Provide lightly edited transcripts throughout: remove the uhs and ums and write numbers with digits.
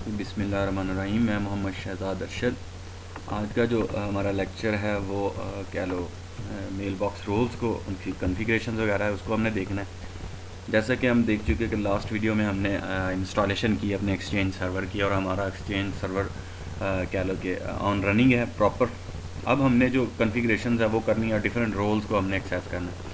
बिस्मिल्लाहिर्रहमानिर्रहीम। मैं मोहम्मद शहजाद अरशद। आज का जो हमारा लेक्चर है वो क्या लो मेल बॉक्स रोल्स को उनकी कॉन्फ़िगरेशंस वगैरह है उसको हमने देखना है। जैसा कि हम देख चुके कि लास्ट वीडियो में हमने इंस्टॉलेशन की अपने एक्सचेंज सर्वर की और हमारा एक्सचेंज सर्वर क्या लो कि ऑन रनिंग है प्रॉपर। अब हमने जो कॉन्फ़िगरेशंस है वो करनी है, डिफरेंट रोल्स को हमने एक्सेस करना है।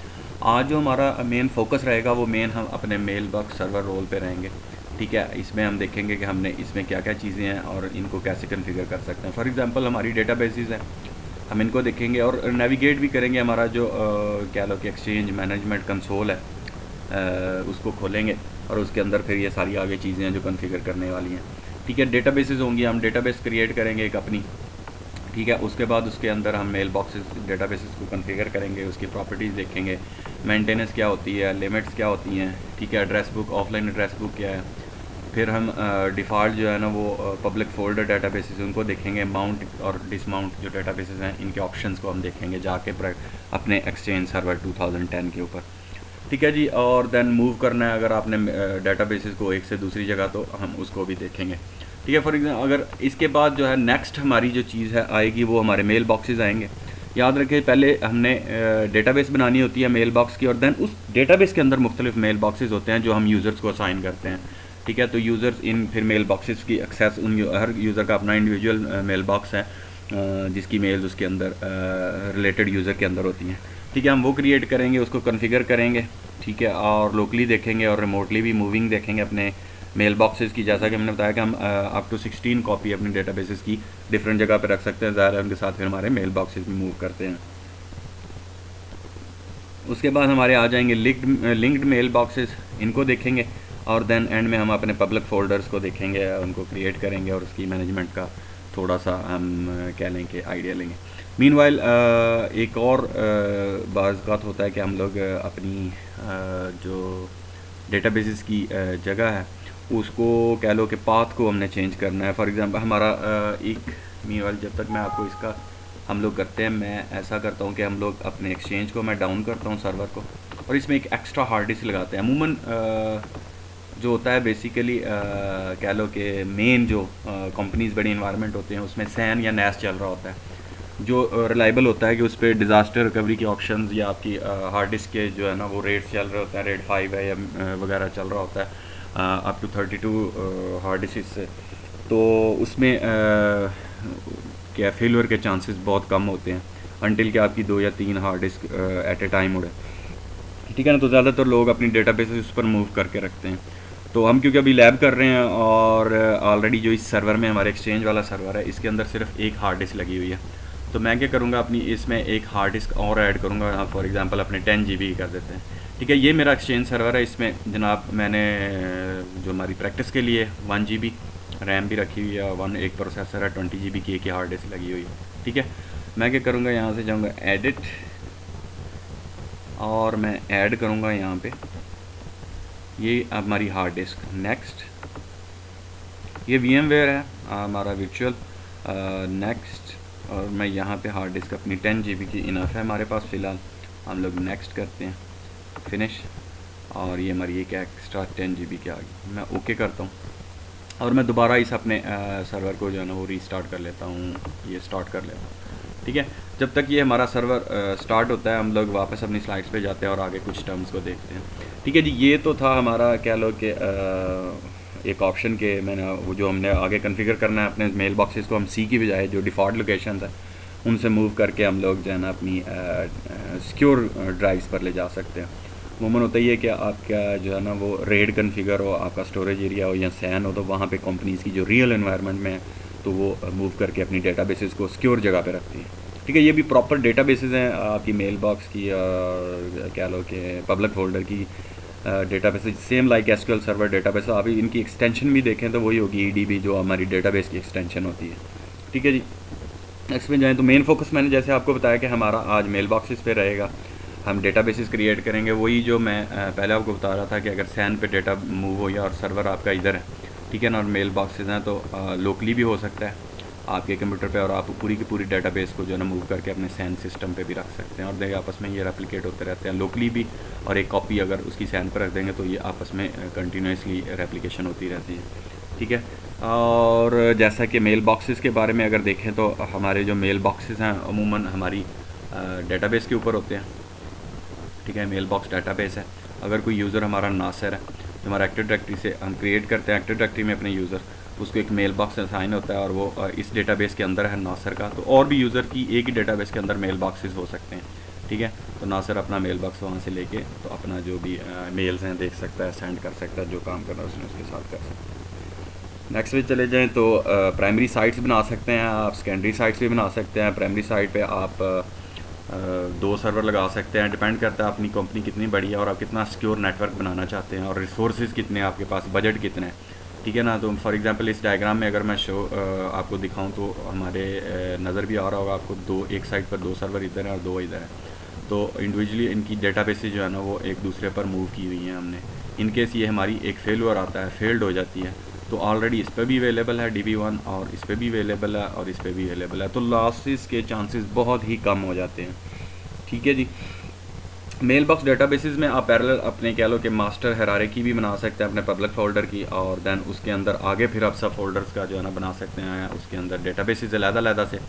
आज जो हमारा मेन फोकस रहेगा वो मेन हम अपने मेल बॉक्स सर्वर रोल पे रहेंगे। ठीक है, इसमें हम देखेंगे कि हमने इसमें क्या क्या चीज़ें हैं और इनको कैसे कॉन्फ़िगर कर सकते हैं। फॉर एग्जांपल हमारी डेटाबेसेस हैं, हम इनको देखेंगे और नेविगेट भी करेंगे। हमारा जो क्या लो कि एक्सचेंज मैनेजमेंट कंसोल है उसको खोलेंगे और उसके अंदर फिर ये सारी आगे चीज़ें हैं जो कॉन्फ़िगर करने वाली हैं। ठीक है, डेटाबेसेस होंगी, हम डेटाबेस क्रिएट करेंगे एक अपनी। ठीक है, उसके बाद उसके अंदर हम मेल बॉक्सेस डेटाबेसेस को कॉन्फ़िगर करेंगे, उसकी प्रॉपर्टीज़ देखेंगे, मेंटेनेंस क्या होती है, लिमिट्स क्या होती हैं। ठीक है, address book, offline address book क्या है। फिर हम डिफ़ॉल्ट जो है ना वो पब्लिक फ़ोल्डर डेटाबेसेस उनको देखेंगे। माउंट और डिसमाउंट जो डेटाबेसेस हैं इनके ऑप्शंस को हम देखेंगे जाके अपने एक्सचेंज सर्वर 2010 के ऊपर। ठीक है जी, और देन मूव करना है अगर आपने डेटाबेसेस को एक से दूसरी जगह, तो हम उसको भी देखेंगे। ठीक है, फॉर एग्जाम्पल अगर इसके बाद जो है नेक्स्ट हमारी जो चीज़ है आएगी वो हमारे मेल बॉक्सेस आएंगे। याद रखें पहले हमने डेटाबेस बनानी होती है मेल बॉक्स की, और देन उस डेटाबेस के अंदर मुख्तलिफ मेल बॉक्सेस होते हैं जो हम यूज़र्स को असाइन करते हैं। ठीक है, तो यूज़र्स इन फिर मेल बॉक्सेस की एक्सेस उन हर यूज़र का अपना इंडिविजुअल मेल बॉक्स है जिसकी मेल्स उसके अंदर रिलेटेड यूज़र के अंदर होती हैं। ठीक है, हम वो क्रिएट करेंगे, उसको कॉन्फ़िगर करेंगे। ठीक है, और लोकली देखेंगे और रिमोटली भी मूविंग देखेंगे अपने मेल बॉक्सेस की। जैसा कि हमने बताया कि हम अप टू 16 कॉपी अपनी डेटाबेसेस की डिफरेंट जगह पर रख सकते हैं। ज़ाहिर है उनके साथ फिर हमारे मेल बॉक्सेस भी मूव करते हैं। उसके बाद हमारे आ जाएंगे लिंक्ड मेल बॉक्सेस, इनको देखेंगे और देन एंड में हम अपने पब्लिक फ़ोल्डर्स को देखेंगे, उनको क्रिएट करेंगे और उसकी मैनेजमेंट का थोड़ा सा हम कह लें कि आइडिया लेंगे। मीनवाइल एक और बाज़ होता है कि हम लोग अपनी जो डेटाबेसेस की जगह है उसको कह लो कि पाथ को हमने चेंज करना है। फॉर एग्जांपल हमारा एक मीनवाइल जब तक मैं आपको इसका हम लोग करते हैं, मैं ऐसा करता हूँ कि हम लोग अपने एक्सचेंज को मैं डाउन करता हूँ सर्वर को, और इसमें एक एक्स्ट्रा हार्ड डिस्क लगाते हैं। अमूमन जो होता है बेसिकली कह लो कि मेन जो कंपनीज बड़ी इन्वायरमेंट होते हैं उसमें सैन या नैस चल रहा होता है जो रिलायबल होता है कि उस पर डिज़ास्टर रिकवरी के ऑप्शंस या आपकी हार्ड डिस्क के जो है ना वो रेट चल रहे होते हैं, रेट 5 है या वगैरह चल रहा होता है अप टू 32 हार्ड डिस्क से। तो उसमें क्या फेलियर के चांसेस बहुत कम होते हैं अनटिल कि आपकी 2 या 3 hard disk at a time उड़े। ठीक है ना, तो ज़्यादातर लोग अपनी डेटाबेस उस पर मूव करके रखते हैं। तो हम क्योंकि अभी लैब कर रहे हैं और ऑलरेडी जो इस सर्वर में हमारे एक्सचेंज वाला सर्वर है इसके अंदर सिर्फ एक हार्ड डिस्क लगी हुई है, तो मैं क्या करूँगा अपनी इसमें एक हार्ड डिस्क और ऐड करूँगा। फॉर एग्जांपल अपने 10 GB कर देते हैं। ठीक है, ये मेरा एक्सचेंज सर्वर है। इसमें जनाब मैंने जो हमारी प्रैक्टिस के लिए 1 GB रैम भी रखी हुई है, एक प्रोसेसर है, 20 GB की एक ही हार्ड डिस्क लगी हुई है। ठीक है, मैं क्या करूँगा यहाँ से जाऊँगा एडिट और मैं ऐड करूँगा यहाँ पे ये हमारी हार्ड डिस्क। नेक्स्ट, ये VMware है हमारा वर्चुअल। नेक्स्ट, और मैं यहाँ पे हार्ड डिस्क अपनी 10 GB की इनफ है हमारे पास फ़िलहाल। हम लोग नेक्स्ट करते हैं, फिनिश, और ये हमारी एक एक्स्ट्रा 10 GB की आ गई। मैं ओके करता हूँ और मैं दोबारा इस अपने सर्वर को जो है ना वो रीस्टार्ट कर लेता हूँ, ये स्टार्ट कर लेता हूँ। ठीक है, जब तक ये हमारा सर्वर स्टार्ट होता है हम लोग वापस अपनी स्लाइड्स पे जाते हैं और आगे कुछ टर्म्स को देखते हैं। ठीक है जी, ये तो था हमारा क्या लो कि एक ऑप्शन के मैंने वो जो हमने आगे कॉन्फ़िगर करना है अपने मेल बॉक्सेस को हम सी की बजाय जो डिफ़ॉल्ट लोकेशन है उनसे मूव करके हम लोग जो है ना अपनी सिक्योर ड्राइव्स पर ले जा सकते हैं। अमूमन होता ही है कि आपका जो है ना वो रेड कन्फिगर हो, आपका स्टोरेज एरिया हो या सैन हो, तो वहाँ पे कंपनीज़ की जो रियल एनवायरनमेंट में है तो वो मूव करके अपनी डेटाबेसेस को सिक्योर जगह पे रखती है। ठीक है, ये भी प्रॉपर डेटाबेसेस हैं आपकी मेल बॉक्स की और क्या लो कि पब्लिक फोल्डर की databases, same like SQL server database. आप इनकी एक्सटेंशन भी देखें तो वही होगी EDB जो हमारी डेटाबेस की एक्सटेंशन होती है। ठीक है जी, नेक्स्ट में जाएँ तो मेन फोकस मैंने जैसे आपको बताया कि हमारा आज मेल बॉक्सेस पे रहेगा। हम डेटाबेसेस क्रिएट करेंगे, वही जो मैं पहले आपको बता रहा था कि अगर सैन पे डेटा मूव हो या और सर्वर आपका इधर है, ठीक है ना, और मेल बॉक्सेस हैं तो लोकली भी हो सकता है आपके कंप्यूटर पे, और आप पूरी की पूरी डेटाबेस को जो है ना मूव करके अपने सैन सिस्टम पे भी रख सकते हैं और देखिए आपस में ये रेप्लिकेट होते रहते हैं लोकली भी, और एक कॉपी अगर उसकी सैन पर रख देंगे तो ये आपस में कंटिन्यूसली रेप्लिकेशन होती रहती है। ठीक है। और जैसा कि मेल बॉक्सेस के बारे में अगर देखें तो हमारे जो मेल बॉक्सेस हैं अमूमन हमारी डेटाबेस के ऊपर होते हैं, ठीक है। मेल बॉक्स डेटाबेस है। अगर कोई यूज़र हमारा नासर है जो हमारा एक्टिव डायरेक्टरी से हम क्रिएट करते हैं एक्टिव डायरेक्टरी में अपने यूज़र, उसको एक मेल बॉक्स असाइन होता है और वो इस डेटाबेस के अंदर है नासर का, तो और भी यूज़र की एक ही डेटाबेस के अंदर मेल बॉक्सेस हो सकते हैं, ठीक है। तो नासर अपना मेल बॉक्स वहाँ से लेके तो अपना जो भी मेल्स हैं देख सकता है, सेंड कर सकता है, जो काम करना है उसने उसके साथ कर सकता है। नेक्स्ट पे चले जाएँ तो प्राइमरी साइट्स बना सकते हैं आप, सेकेंडरी साइट्स भी बना सकते हैं। प्राइमरी साइट पे आप 2 सर्वर लगा सकते हैं, डिपेंड करता है अपनी कंपनी कितनी बड़ी है और आप कितना सिक्योर नेटवर्क बनाना चाहते हैं और रिसोर्सेज कितने हैं आपके पास, बजट कितना है, ठीक है ना। तो फॉर एग्जांपल इस डायग्राम में अगर मैं आपको दिखाऊं तो हमारे नज़र भी आ रहा होगा आपको, एक साइड पर 2 सर्वर इधर है और 2 इधर है। तो इंडिविजुअली इनकी डेटाबेसेस जो है ना वो एक दूसरे पर मूव की हुई हैं हमने। इन केस ये हमारी एक फेलुअर आता है, फेल्ड हो जाती है, तो ऑलरेडी इस पर भी अवेलेबल है DB1 और इस पर भी अवेलेबल है और इस पर भी अवेलेबल है, तो लॉसेस के चांसेस बहुत ही कम हो जाते हैं, ठीक है जी। मेल बॉक्स डेटाबेसेस में आप पैरेलल अपने कह लो कि मास्टर हायरार्की भी बना सकते हैं अपने पब्लिक फ़ोल्डर की, और देन उसके अंदर आगे फिर आप सब फोल्डर्स का जो है ना बना सकते हैं उसके अंदर डेटाबेसेस अलग-अलग से,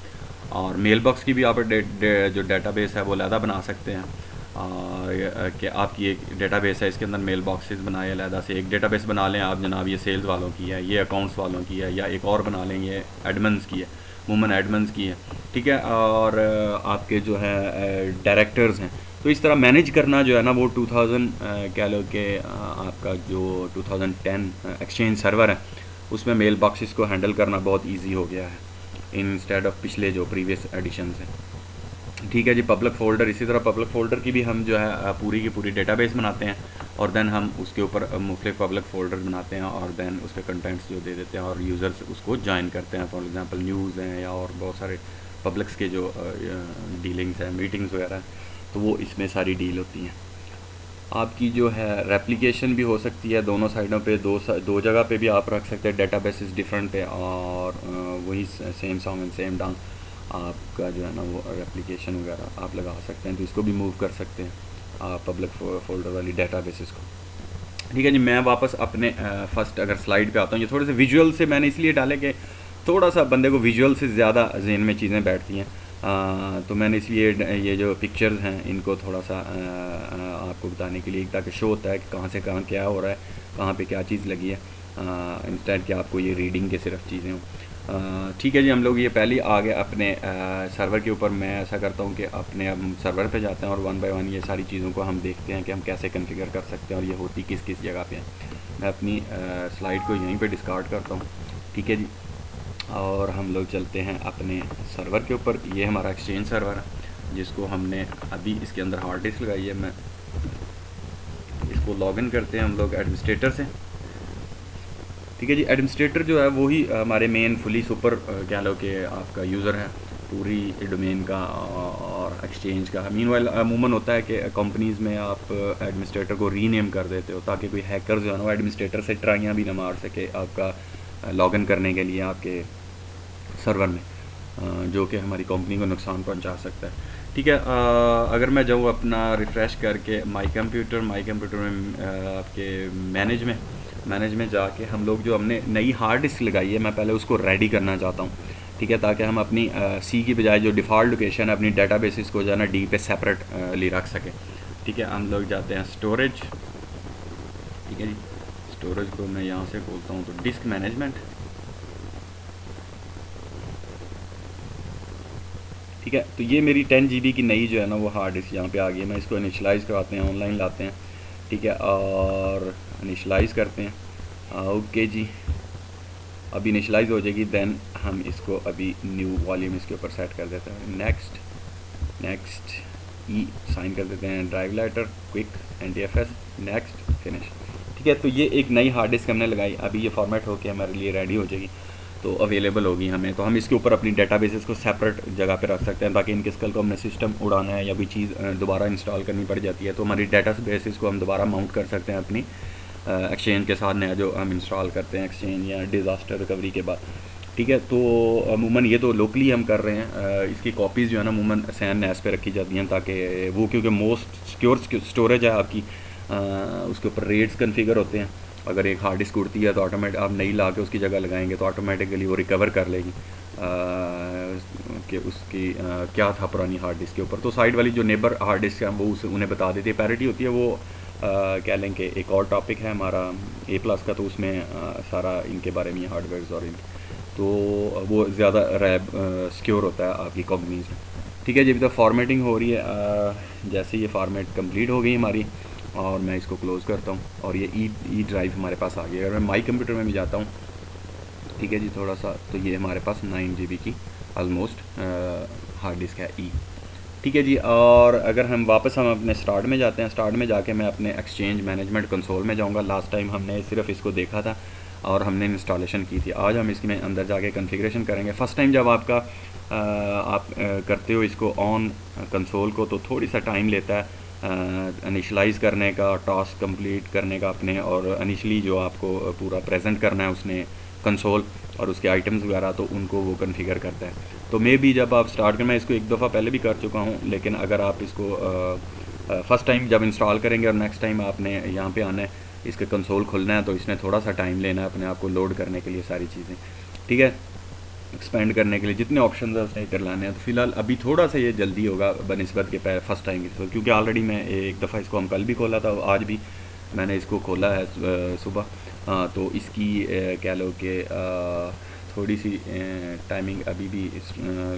और मेल बॉक्स की भी आप जो डेटाबेस है वो अलग बना सकते हैं। कि आपकी एक डेटाबेस है इसके अंदर मेल बॉक्सेस बनाए अलग से, एक डेटाबेस बना लें आप जनाब ये सेल्स वालों की है, ये अकाउंट्स वालों की है, या एक और बना लें ये एडमन्स की है, वुमन एडमन्स की है, ठीक है। और आपके जो है डायरेक्टर्स हैं, तो इस तरह मैनेज करना जो है ना वो 2000 कह लो कि आपका जो 2010 एक्सचेंज सर्वर है उसमें मेल बॉक्सेस को हैंडल करना बहुत इजी हो गया है इंस्टेड ऑफ पिछले जो प्रीवियस एडिशंस हैं, ठीक है जी। पब्लिक फ़ोल्डर, इसी तरह पब्लिक फ़ोल्डर की भी हम जो है पूरी की पूरी डेटाबेस बनाते हैं और देन हम उसके ऊपर मुख्तलिफ पब्लिक फ़ोल्डर बनाते हैं और देन उस पर कंटेंट्स जो दे देते हैं और यूज़र्स उसको ज्वाइन करते हैं। फॉर एग्जांपल न्यूज़ हैं या और बहुत सारे पब्लिक्स के जो डीलिंग्स हैं, मीटिंग्स वगैरह, तो वो इसमें सारी डील होती हैं। आपकी जो है रेप्लिकेशन भी हो सकती है दोनों साइडों पे, दो जगह पे भी आप रख सकते हैं डेटाबेसेस डिफरेंट पे, और वही same song and same dance आपका जो है ना वो रेप्लिकेशन वगैरह आप लगा सकते हैं, तो इसको भी मूव कर सकते हैं पब्लिक फ़ोल्डर वाली डेटाबेसेस को, ठीक है जी। मैं वापस अपने फर्स्ट अगर स्लाइड पे आता हूँ, ये थोड़े से विजुअल से मैंने इसलिए डाले कि थोड़ा सा बंदे को विजुअल से ज़्यादा जहन में चीज़ें बैठती हैं, तो मैंने इसलिए ये जो पिक्चर्स हैं इनको थोड़ा सा आपको बताने के लिए, ताकि शो होता है कि कहाँ से कहाँ क्या हो रहा है, कहाँ पे क्या चीज़ लगी है, इंस्टेड कि आपको ये रीडिंग के सिर्फ चीज़ें हों, ठीक है जी। हम लोग ये पहले आ गए अपने सर्वर के ऊपर। मैं ऐसा करता हूँ कि अपने हम सर्वर पे जाते हैं और 1 बाय 1 ये सारी चीज़ों को हम देखते हैं कि हम कैसे कॉन्फ़िगर कर सकते हैं और ये होती किस किस जगह पे है। मैं अपनी स्लाइड को यहीं पे डिस्कार्ड करता हूँ, ठीक है जी। और हम लोग चलते हैं अपने सर्वर के ऊपर। ये हमारा एक्सचेंज सर्वर है जिसको हमने अभी इसके अंदर हार्ड डिस्क लगाई है। मैं इसको लॉगिन करते हैं हम लोग एडमिनिस्ट्रेटर से, ठीक है जी। एडमिनिस्ट्रेटर जो है वही हमारे मेन फुली सुपर कह लो कि आपका यूज़र है पूरी डोमेन का और एक्सचेंज का। मीनवाइल अमूमन होता है कि कंपनीज़ में आप एडमिनिस्ट्रेटर को रीनेम कर देते हो ताकि कोई हैकर जो है ना वो एडमिनिस्ट्रेटर से ट्राइयाँ भी ना मार सके आपका लॉगिन करने के लिए आपके सर्वर में, जो कि हमारी कंपनी को नुकसान पहुंचा सकता है, ठीक है। अगर मैं जाऊँ अपना रिफ़्रेश करके माई कंप्यूटर में आपके मैनेज में जाके हम लोग जो हमने नई हार्ड डिस्क लगाई है मैं पहले उसको रेडी करना चाहता हूँ, ठीक है, ताकि हम अपनी सी की बजाय जो डिफ़ॉल्ट लोकेशन है अपनी डेटाबेसिस को जो है ना डी पे सेपरेटली रख सकें, ठीक है। हम लोग जाते हैं स्टोरेज, ठीक है जी। स्टोरेज को मैं यहाँ से खोलता हूँ तो डिस्क मैनेजमेंट, ठीक है। तो ये मेरी 10 GB की नई जो है ना वो हार्ड डिस्क यहाँ पे आ गई है। मैं इसको इनिशलाइज़ करवाते हैं, ऑनलाइन लाते हैं, ठीक है, और इनिशलाइज़ करते हैं। ओके जी, अब इनिशलाइज़ हो जाएगी, देन हम इसको अभी न्यू वॉल्यूम इसके ऊपर सेट कर देते हैं। नेक्स्ट ई साइन कर देते हैं, drive lighter quick NTFS, next finish, ठीक है। तो ये एक नई हार्ड डिस्क हमने लगाई, अभी ये फॉर्मेट होकर हमारे लिए रेडी हो जाएगी, तो अवेलेबल होगी हमें। तो हम इसके ऊपर अपनी डेटाबेसेस को सेपरेट जगह पे रख सकते हैं ताकि इनके कल को हमने सिस्टम उड़ाना है या कोई चीज़ दोबारा इंस्टॉल करनी पड़ जाती है तो हमारी डेटाबेसेस को हम दोबारा माउंट कर सकते हैं अपनी एक्सचेंज के साथ नया जो हम इंस्टॉल करते हैं एक्सचेंज या डिज़ास्टर रिकवरी के बाद, ठीक है। तो अमूमन ये तो लोकली हम कर रहे हैं, इसकी कॉपीज़ जो है ना अमूमन सैन नैस पे रखी जाती हैं ताकि वो, क्योंकि मोस्ट सिक्योर स्टोरेज है आपकी, उसके ऊपर रेट्स कन्फिगर होते हैं अगर एक हार्ड डिस्क उड़ती है तो ऑटोमेटिक आप नई ला के उसकी जगह लगाएंगे तो ऑटोमेटिकली वो रिकवर कर लेगी कि उसकी क्या था पुरानी हार्ड डिस्क के ऊपर। तो साइड वाली जो नेबर हार्ड डिस्क है वो उन्हें बता देती है। पैरिटी होती है वो कह लें कि एक और टॉपिक है हमारा A+ का, तो उसमें सारा इनके बारे में हार्डवेयर और इनके, तो वो ज़्यादा रैब सिक्योर होता है आपकी कॉग्नीज में। ठीक है जी, अभी तक फॉर्मेटिंग हो रही है। जैसे ये फॉर्मेट कंप्लीट हो गई हमारी और मैं इसको क्लोज़ करता हूँ और ये ई ड्राइव हमारे पास आ गई। अगर मैं माई कंप्यूटर में भी जाता हूँ, ठीक है जी, थोड़ा सा, तो ये हमारे पास 9 GB की ऑलमोस्ट हार्ड डिस्क है ई। ठीक है जी, और अगर हम वापस अपने स्टार्ट में जाते हैं, स्टार्ट में जाके मैं अपने एक्सचेंज मैनेजमेंट कंसोल में जाऊंगा। लास्ट टाइम हमने सिर्फ इसको देखा था और हमने इंस्टॉलेशन की थी। आज हम इसमें अंदर जाके कॉन्फ़िगरेशन करेंगे। फ़र्स्ट टाइम जब आपका आप करते हो इसको ऑन कंसोल को, तो थोड़ी सा टाइम लेता है इनिशलाइज़ करने का, टास्क कंप्लीट करने का अपने, और इनिशली जो आपको पूरा प्रेजेंट करना है उसने कंसोल और उसके आइटम्स वगैरह, तो उनको वो कॉन्फ़िगर करता है। तो मे भी जब आप स्टार्ट करें, मैं इसको एक दफ़ा पहले भी कर चुका हूँ, लेकिन अगर आप इसको फ़र्स्ट टाइम जब इंस्टॉल करेंगे और नेक्स्ट टाइम आपने यहाँ पे आना है, इसके कंसोल खुलना है, तो इसने थोड़ा सा टाइम लेना है अपने आप को लोड करने के लिए सारी चीज़ें। ठीक है, एक्सपेंड करने के लिए जितने ऑप्शन है उसने कर लाने हैं। तो फिलहाल अभी थोड़ा सा ये जल्दी होगा बनस्बत के फर्स्ट टाइम की, क्योंकि ऑलरेडी मैं एक दफ़ा इसको हम कल भी खोला था, आज भी मैंने इसको खोला है सुबह। तो इसकी कह लो कि थोड़ी सी टाइमिंग अभी भी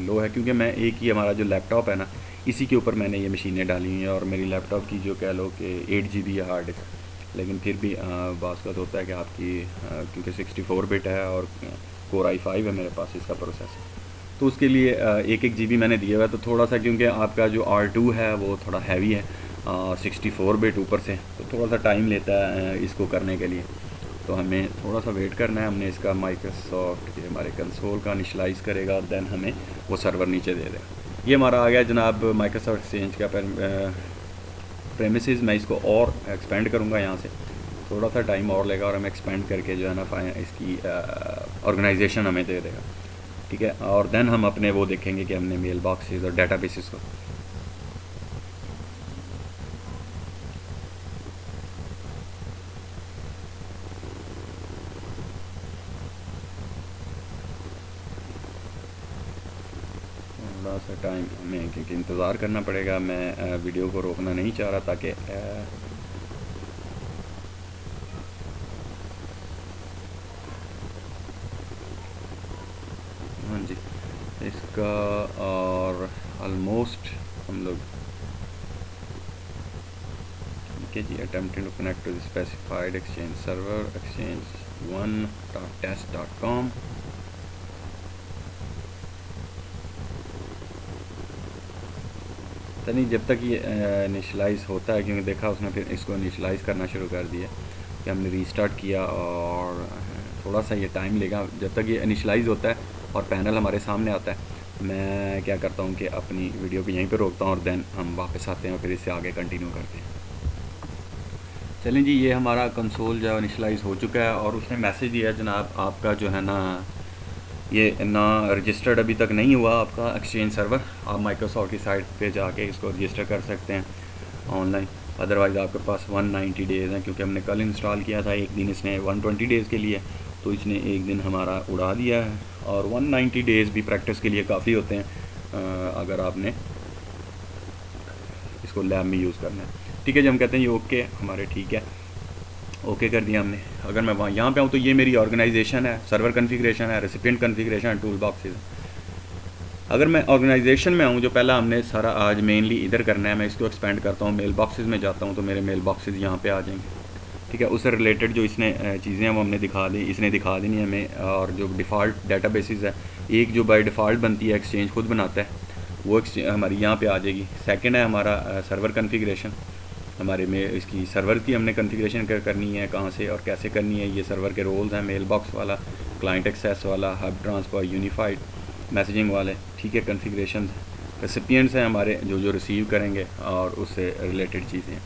लो है, क्योंकि मैं एक ही हमारा जो लैपटॉप है ना, इसी के ऊपर मैंने ये मशीनें डाली हुई हैं, और मेरी लैपटॉप की जो कह लो कि 8 GB है हार्ड डिस्क। लेकिन फिर भी बात का तो होता है कि आपकी क्योंकि 64 बिट है और Core i5 है मेरे पास इसका प्रोसेसर, तो उसके लिए 1-1 GB मैंने दिया हुआ है। तो थोड़ा सा, क्योंकि आपका जो R2 है वो थोड़ा हैवी है, 64 बिट ऊपर से, तो थोड़ा सा टाइम लेता है इसको करने के लिए। तो हमें थोड़ा सा वेट करना है। हमने इसका माइक्रोसॉफ्ट के हमारे कंसोल का इनिशलाइज करेगा, देन हमें वो सर्वर नीचे दे देगा। ये हमारा आ गया जनाब माइक्रोसॉफ्ट एक्सचेंज का प्रेमिसेस। मैं इसको और एक्सपेंड करूँगा यहाँ से, थोड़ा सा टाइम और लेगा और हमें एक्सपेंड करके जो है ना इसकी ऑर्गेनाइजेशन हमें दे देगा। ठीक है, और देन हम अपने वो देखेंगे कि हमने मेल बॉक्सेस और डेटाबेसेस को थोड़ा सा टाइम हमें, क्योंकि इंतज़ार करना पड़ेगा। मैं वीडियो को रोकना नहीं चाह रहा, ताकि हाँ जी, इसका और ऑलमोस्ट हम लोग, ठीक है जी, attempting to connect to the specified exchange server exchange1.test.com। तो नहीं, जब तक ये इनिशलाइज़ होता है, क्योंकि देखा उसने फिर इसको इनिशलाइज़ करना शुरू कर दिया कि हमने रीस्टार्ट किया, और थोड़ा सा ये टाइम लेगा जब तक ये इनिशलाइज़ होता है और पैनल हमारे सामने आता है। मैं क्या करता हूँ कि अपनी वीडियो को यहीं पर रोकता हूँ और देन हम वापस आते हैं और फिर इससे आगे कंटिन्यू करते हैं। चलें जी, ये हमारा कंसोल जो है इनिशलाइज़ हो चुका है, और उसने मैसेज दिया है जनाब आपका जो है ना, ये ना रजिस्टर्ड अभी तक नहीं हुआ आपका एक्सचेंज सर्वर। आप माइक्रोसॉफ्ट की साइट पे जाके इसको रजिस्टर कर सकते हैं ऑनलाइन, अदरवाइज़ आपके पास 190 डेज़ हैं, क्योंकि हमने कल इंस्टॉल किया था। एक दिन इसने 120 डेज़ के लिए, तो इसने एक दिन हमारा उड़ा दिया है, और 190 डेज़ भी प्रैक्टिस के लिए काफ़ी होते हैं अगर आपने इसको लैब में यूज़ करना है। ठीक है जी, हम कहते हैं ये ओके हमारे, ठीक है, ओके कर दिया हमने। अगर मैं वहाँ यहाँ पे आऊँ तो ये मेरी ऑर्गेनाइजेशन है, सर्वर कॉन्फ़िगरेशन है, रेसिपिएंट कॉन्फ़िगरेशन है, टूल बॉक्सेस। अगर मैं ऑर्गेनाइजेशन में आऊँ, जो पहला हमने सारा आज मेनली इधर करना है, मैं इसको एक्सपेंड करता हूँ, मेल बॉक्सेस में जाता हूँ, तो मेरे मेल बॉक्सेस यहाँ पे आ जाएंगे। ठीक है, उससे रिलेटेड जो इसने चीज़ें हैं वो हमने दिखा दी, इसने दिखा देनी है हमें। और जो डिफ़ॉल्ट डेटाबेसेस है, एक जो बाय डिफ़ॉल्ट बनती है एक्सचेंज खुद बनाता है, वो हमारी यहाँ पे आ जाएगी। सेकंड है हमारा सर्वर कॉन्फ़िगरेशन, हमारे में इसकी सर्वर की हमने कॉन्फ़िगरेशन करनी है, कहाँ से और कैसे करनी है। ये सर्वर के रोल्स हैं, मेल बॉक्स वाला, क्लाइंट एक्सेस वाला, हब ट्रांसफ़र, यूनिफाइड मैसेजिंग वाले। ठीक है, कॉन्फ़िगरेशन। रेसिपिएंट्स हैं हमारे जो जो रिसीव करेंगे, और उससे रिलेटेड चीज़ें।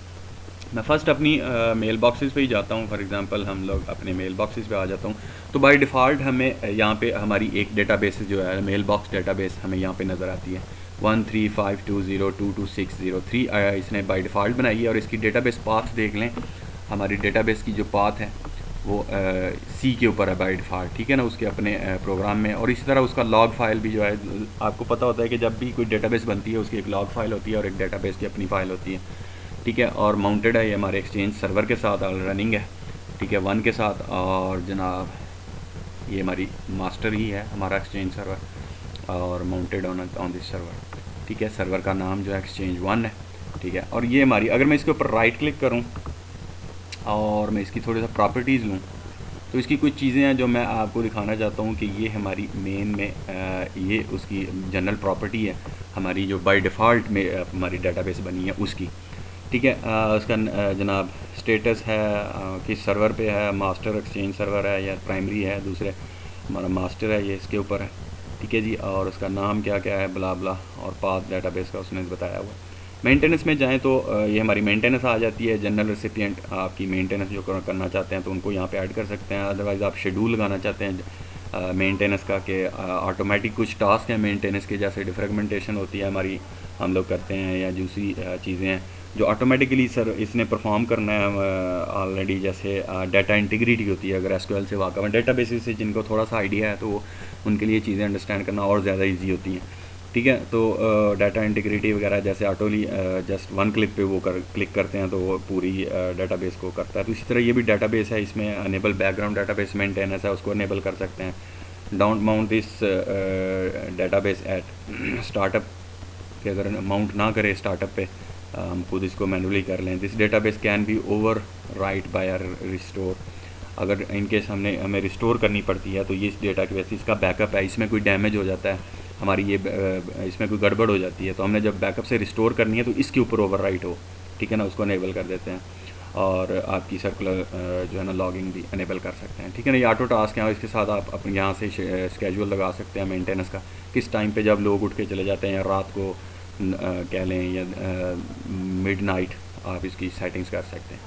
मैं फ़र्स्ट अपनी मेल बॉक्सेस पे ही जाता हूँ। फॉर एग्जांपल हम लोग अपने मेल बॉक्सेस पे आ जाता हूँ, तो बाय डिफ़ॉल्ट हमें यहाँ पे हमारी एक डेटाबेस जो है, मेल बॉक्स डेटाबेस हमें यहाँ पे नज़र आती है, 135202260 इसने बाय डिफ़ॉल्ट बनाई है। और इसकी डेटाबेस पाथ देख लें, हमारी डेटाबेस की जो पाथ है वो सी के ऊपर है बाय डिफ़ॉल्ट, ठीक है ना, उसके अपने प्रोग्राम में। और इसी तरह उसका लॉग फाइल भी जो है, आपको पता होता है कि जब भी कोई डेटाबेस बनती है उसकी एक लॉग फाइल होती है और एक डेटाबेस की अपनी फ़ाइल होती है, ठीक है। और माउंटेड है ये हमारे एक्सचेंज सर्वर के साथ रनिंग है, ठीक है, 1 के साथ। और जनाब ये हमारी मास्टर ही है हमारा एक्सचेंज सर्वर और माउंटेड ऑन दिस सर्वर, ठीक है। सर्वर का नाम जो है एक्सचेंज 1 है, ठीक है। और ये हमारी, अगर मैं इसके ऊपर राइट क्लिक करूँ और मैं इसकी थोड़ी सा प्रॉपर्टीज़ लूँ, तो इसकी कुछ चीज़ें हैं जो मैं आपको दिखाना चाहता हूँ कि ये हमारी मेन में ये उसकी जनरल प्रॉपर्टी है हमारी, जो बाय डिफ़ॉल्ट में हमारी डेटाबेस बनी है उसकी, ठीक है। उसका जनाब स्टेटस है किस सर्वर पे है, मास्टर एक्सचेंज सर्वर है या प्राइमरी है, दूसरे हमारा मास्टर है ये इसके ऊपर है, ठीक है जी। और उसका नाम क्या क्या है, ब्ला ब्ला, और पाथ डेटाबेस का उसने बताया हुआ। मेंटेनेंस में जाएं तो ये हमारी मेंटेनेंस आ जाती है। जनरल रेसिपिएंट आपकी मेंटेनेंस जो करना चाहते हैं तो उनको यहाँ पे ऐड कर सकते हैं। अदरवाइज़ आप शेड्यूल लगाना चाहते हैं मेंटेनेंस का, कि ऑटोमेटिक कुछ टास्क हैं मेंटेनेंस के, जैसे डिफ्रेगमेंटेशन होती है हमारी, हम लोग करते हैं, या दूसरी चीज़ें हैं जो ऑटोमेटिकली सर इसने परफॉर्म करना है ऑलरेडी, जैसे डाटा इंटीग्रिटी होती है। अगर एसक्यूएल से वाकफ है, डेटाबेस से जिनको थोड़ा सा आइडिया है तो उनके लिए चीज़ें अंडरस्टैंड करना और ज़्यादा ईजी होती हैं, ठीक है। तो डाटा इंटीग्रिटी वगैरह जैसे ऑटोली जस्ट 1 क्लिक पे वो क्लिक करते हैं तो वो पूरी डेटाबेस को करता है। तो इसी तरह ये भी डेटाबेस है, इसमें अनेबल बैकग्राउंड डेटाबेस मेंटेनेंस है, उसको अनेबल कर सकते हैं। Don't mount this database eight startup, कि अगर माउंट ना करे स्टार्टअप पे, हम खुद इसको मैनुअली कर लें। This database can be overwrite by restore, अगर इनकेस हमें रिस्टोर करनी पड़ती है तो ये इस डेटा के वैसे इसका बैकअप है, इसमें कोई डैमेज हो जाता है हमारी, ये इसमें कोई गड़बड़ हो जाती है तो हमने जब बैकअप से रिस्टोर करनी है तो इसके ऊपर ओवर राइट हो, ठीक है ना, उसको अनेबल कर देते हैं। और आपकी सर्कुलर जो है ना लॉगिंग भी अनेबल कर सकते हैं, ठीक है ना। ये ऑटो टास्क है और इसके साथ आप अपने यहाँ से स्केड्यूल लगा सकते हैं मेंटेनेंस का, किस टाइम पे जब लोग उठ के चले जाते हैं या रात को कह लें या मिडनाइट, आप इसकी सेटिंग्स कर सकते हैं।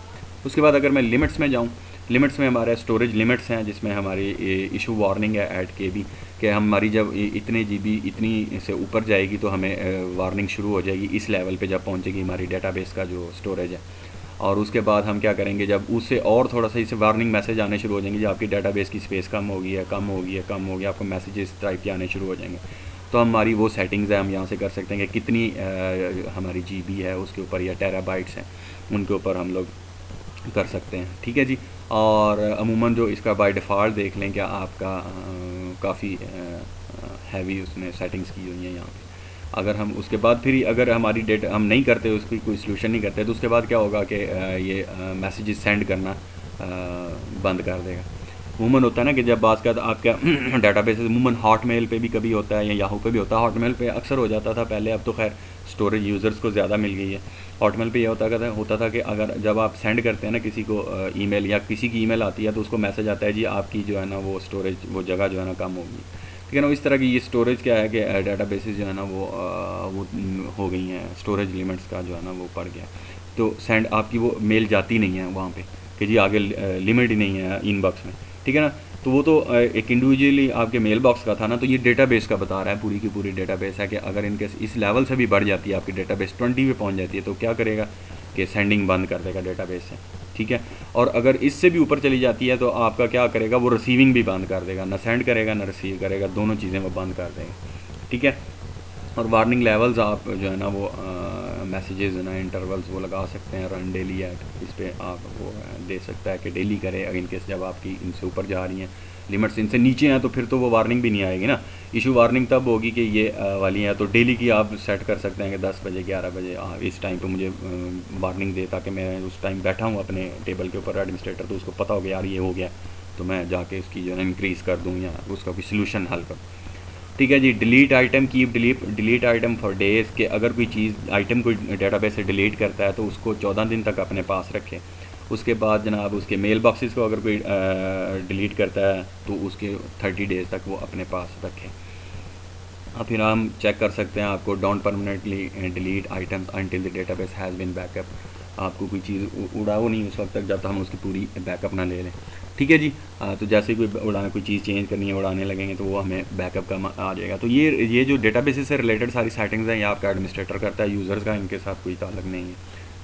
उसके बाद अगर मैं लिमिट्स में जाऊँ, लिमिट्स में हमारे स्टोरेज लिमिट्स हैं जिसमें हमारी इशू वार्निंग है ऐड के भी, कि हमारी जब इतने GB इतनी से ऊपर जाएगी तो हमें वार्निंग शुरू हो जाएगी इस लेवल पे जब पहुंचेगी हमारी डेटाबेस का जो स्टोरेज है। और उसके बाद हम क्या करेंगे, जब उससे और थोड़ा सा इसे वार्निंग मैसेज आने शुरू हो जाएंगे, जब आपकी डेटाबेस की स्पेस कम होगी है, कम होगी है, कम होगी, आपको मैसेजेस टाइप के आने शुरू हो जाएंगे, तो हमारी वो सेटिंग्स है हम यहाँ से कर सकते हैं कि कितनी हमारी GB है उसके ऊपर, या टेराबाइट्स हैं उनके ऊपर हम लोग कर सकते हैं, ठीक है जी। और अमूमन जो इसका बाय डिफ़ॉल्ट देख लें क्या आपका काफ़ी हैवी उसने सेटिंग्स की हुई हैं यहाँ पे। अगर हम उसके बाद फिर अगर हमारी डेटा हम नहीं करते, उसकी कोई सलूशन नहीं करते, तो उसके बाद क्या होगा कि ये मैसेजेस सेंड करना बंद कर देगा। अमूमन होता है ना कि जब बात का आपका डेटाबेस अमूमन हॉटमेल पे भी कभी होता है या याहू पे भी होता है। हॉटमेल पे अक्सर हो जाता था पहले, अब तो खैर स्टोरेज यूज़र्स को ज़्यादा मिल गई है। हॉटमेल पे ये होता था कि अगर जब आप सेंड करते हैं ना किसी को ईमेल, या किसी की ईमेल आती है तो उसको मैसेज आता है जी आपकी जो है ना वो स्टोरेज, वो जगह जो है ना कम होगी, ठीक है ना। इस तरह की ये स्टोरेज क्या है कि डेटाबेसेस जो है ना वो हो गई हैं, स्टोरेज लिमिट्स का जो है ना वो बढ़ गया, तो सेंड आपकी वो मेल जाती नहीं है वहाँ पे कि जी आगे लिमिट ही नहीं है इनबॉक्स में, ठीक है ना। तो वो तो एक इंडिविजुअली आपके मेल बॉक्स का था ना, तो ये डेटाबेस का बता रहा है, पूरी की पूरी डेटाबेस है कि अगर इनके इस लेवल से भी बढ़ जाती है आपकी डेटाबेस 20 पे पहुंच जाती है तो क्या करेगा कि सेंडिंग बंद कर देगा डेटाबेस से, ठीक है। और अगर इससे भी ऊपर चली जाती है तो आपका क्या करेगा, वो रिसीविंग भी बंद कर देगा, ना सेंड करेगा ना रिसीव करेगा, दोनों चीज़ें वो बंद कर देगा, ठीक है। और वार्निंग लेवल्स आप जो है ना वो मैसेजेस ना इंटरवल्स वो लगा सकते हैं, रन डेली एट, इस पर आप वो दे सकता है कि डेली करे। अगर इनकेस जब आपकी इनसे ऊपर जा रही हैं लिमिट्स, इनसे नीचे हैं तो फिर तो वो वार्निंग भी नहीं आएगी ना। इशू वार्निंग तब होगी कि ये वाली है, तो डेली की आप सेट कर सकते हैं कि 10 बजे 11 बजे इस टाइम पे मुझे वार्निंग दे, ताकि मैं उस टाइम बैठा हूँ अपने टेबल के ऊपर एडमिनिस्ट्रेटर, तो उसको पता हो गया यार ये हो गया, तो मैं जाके उसकी जो है इंक्रीज़ कर दूँ या उसका कोई सोल्यूशन हल करूँ, ठीक है जी। Delete item keep delete item for days, के अगर कोई चीज़ आइटम कोई डेटाबेस से डिलीट करता है तो उसको 14 दिन तक अपने पास रखें। उसके बाद जनाब उसके मेल बॉक्सेस को अगर कोई डिलीट करता है तो उसके 30 डेज़ तक वो अपने पास रखें। और फिर हम चेक कर सकते हैं आपको don't permanently delete items until the database has been backup, आपको कोई चीज़ उड़ाओ नहीं उस वक्त तक जब तक हम उसकी पूरी बैकअप ना ले लें, ठीक है जी। तो जैसे कोई उड़ाना कोई चीज़ चेंज करनी है उड़ाने लगेंगे तो वो हमें बैकअप का आ जाएगा। तो ये जो डेटाबेस से रिलेटेड सारी सेटिंग्स हैं ये आपका एडमिनिस्ट्रेटर करता है, यूज़र्स का इनके साथ कोई ताल्लुक नहीं है,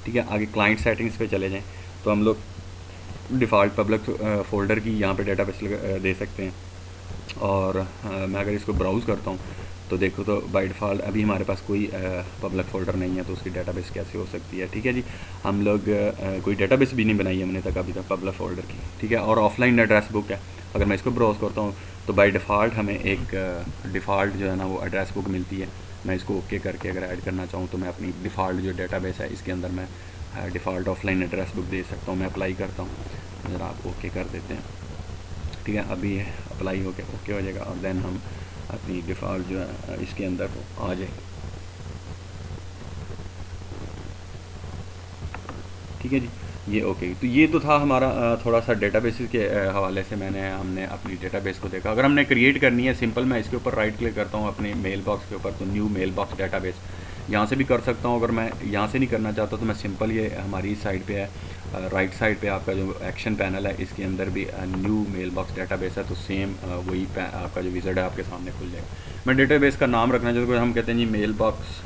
ठीक है। आगे क्लाइंट सेटिंग्स पे चले जाएँ तो हम लोग डिफ़ॉल्ट पब्लिक फ़ोल्डर की यहाँ पे डेटाबेस दे सकते हैं। और मैं अगर इसको ब्राउज़ करता हूँ तो देखो तो बाय डिफ़ॉल्ट अभी हमारे पास कोई पब्लिक फ़ोल्डर नहीं है, तो उसकी डेटाबेस कैसे हो सकती है। ठीक है जी, हम लोग कोई डेटाबेस भी नहीं बनाई हमने तक अभी तक पब्लिक फ़ोल्डर की। ठीक है, और ऑफलाइन एड्रेस बुक है, अगर मैं इसको ब्राउज़ करता हूँ तो बाय डिफ़ॉल्ट हमें एक डिफ़ॉल्ट जो है ना वो एड्रेस बुक मिलती है। मैं इसको ओके करके अगर ऐड करना चाहूँ तो मैं अपनी डिफ़ॉल्ट जो डेटाबेस है इसके अंदर मैं डिफ़ॉल्ट ऑफलाइन एड्रेस बुक दे सकता हूँ। मैं अप्लाई करता हूँ, ज़रा आप ओके कर देते हैं। ठीक है, अभी अप्लाई हो गया, ओके हो जाएगा, और देन हम अपनी डिफ़ॉल्ट जो है इसके अंदर आ जाएगी। ठीक है जी, ये ओके। तो ये तो था हमारा थोड़ा सा डेटाबेस के हवाले से हमने अपनी डेटाबेस को देखा। अगर हमने क्रिएट करनी है सिंपल, मैं इसके ऊपर राइट क्लिक करता हूँ अपने मेल बॉक्स के ऊपर, तो न्यू मेल बॉक्स डेटाबेस यहाँ से भी कर सकता हूँ। अगर मैं यहाँ से नहीं करना चाहता तो मैं सिंपल, ये हमारी इस साइड पे है, राइट साइड पे आपका जो एक्शन पैनल है इसके अंदर भी न्यू मेल बॉक्स डेटाबेस है, तो सेम वही आपका जो विज़िट है आपके सामने खुल जाएगा। मैं डेटाबेस का नाम रखना चाहता हूँ, हम कहते हैं जी मेल बॉक्स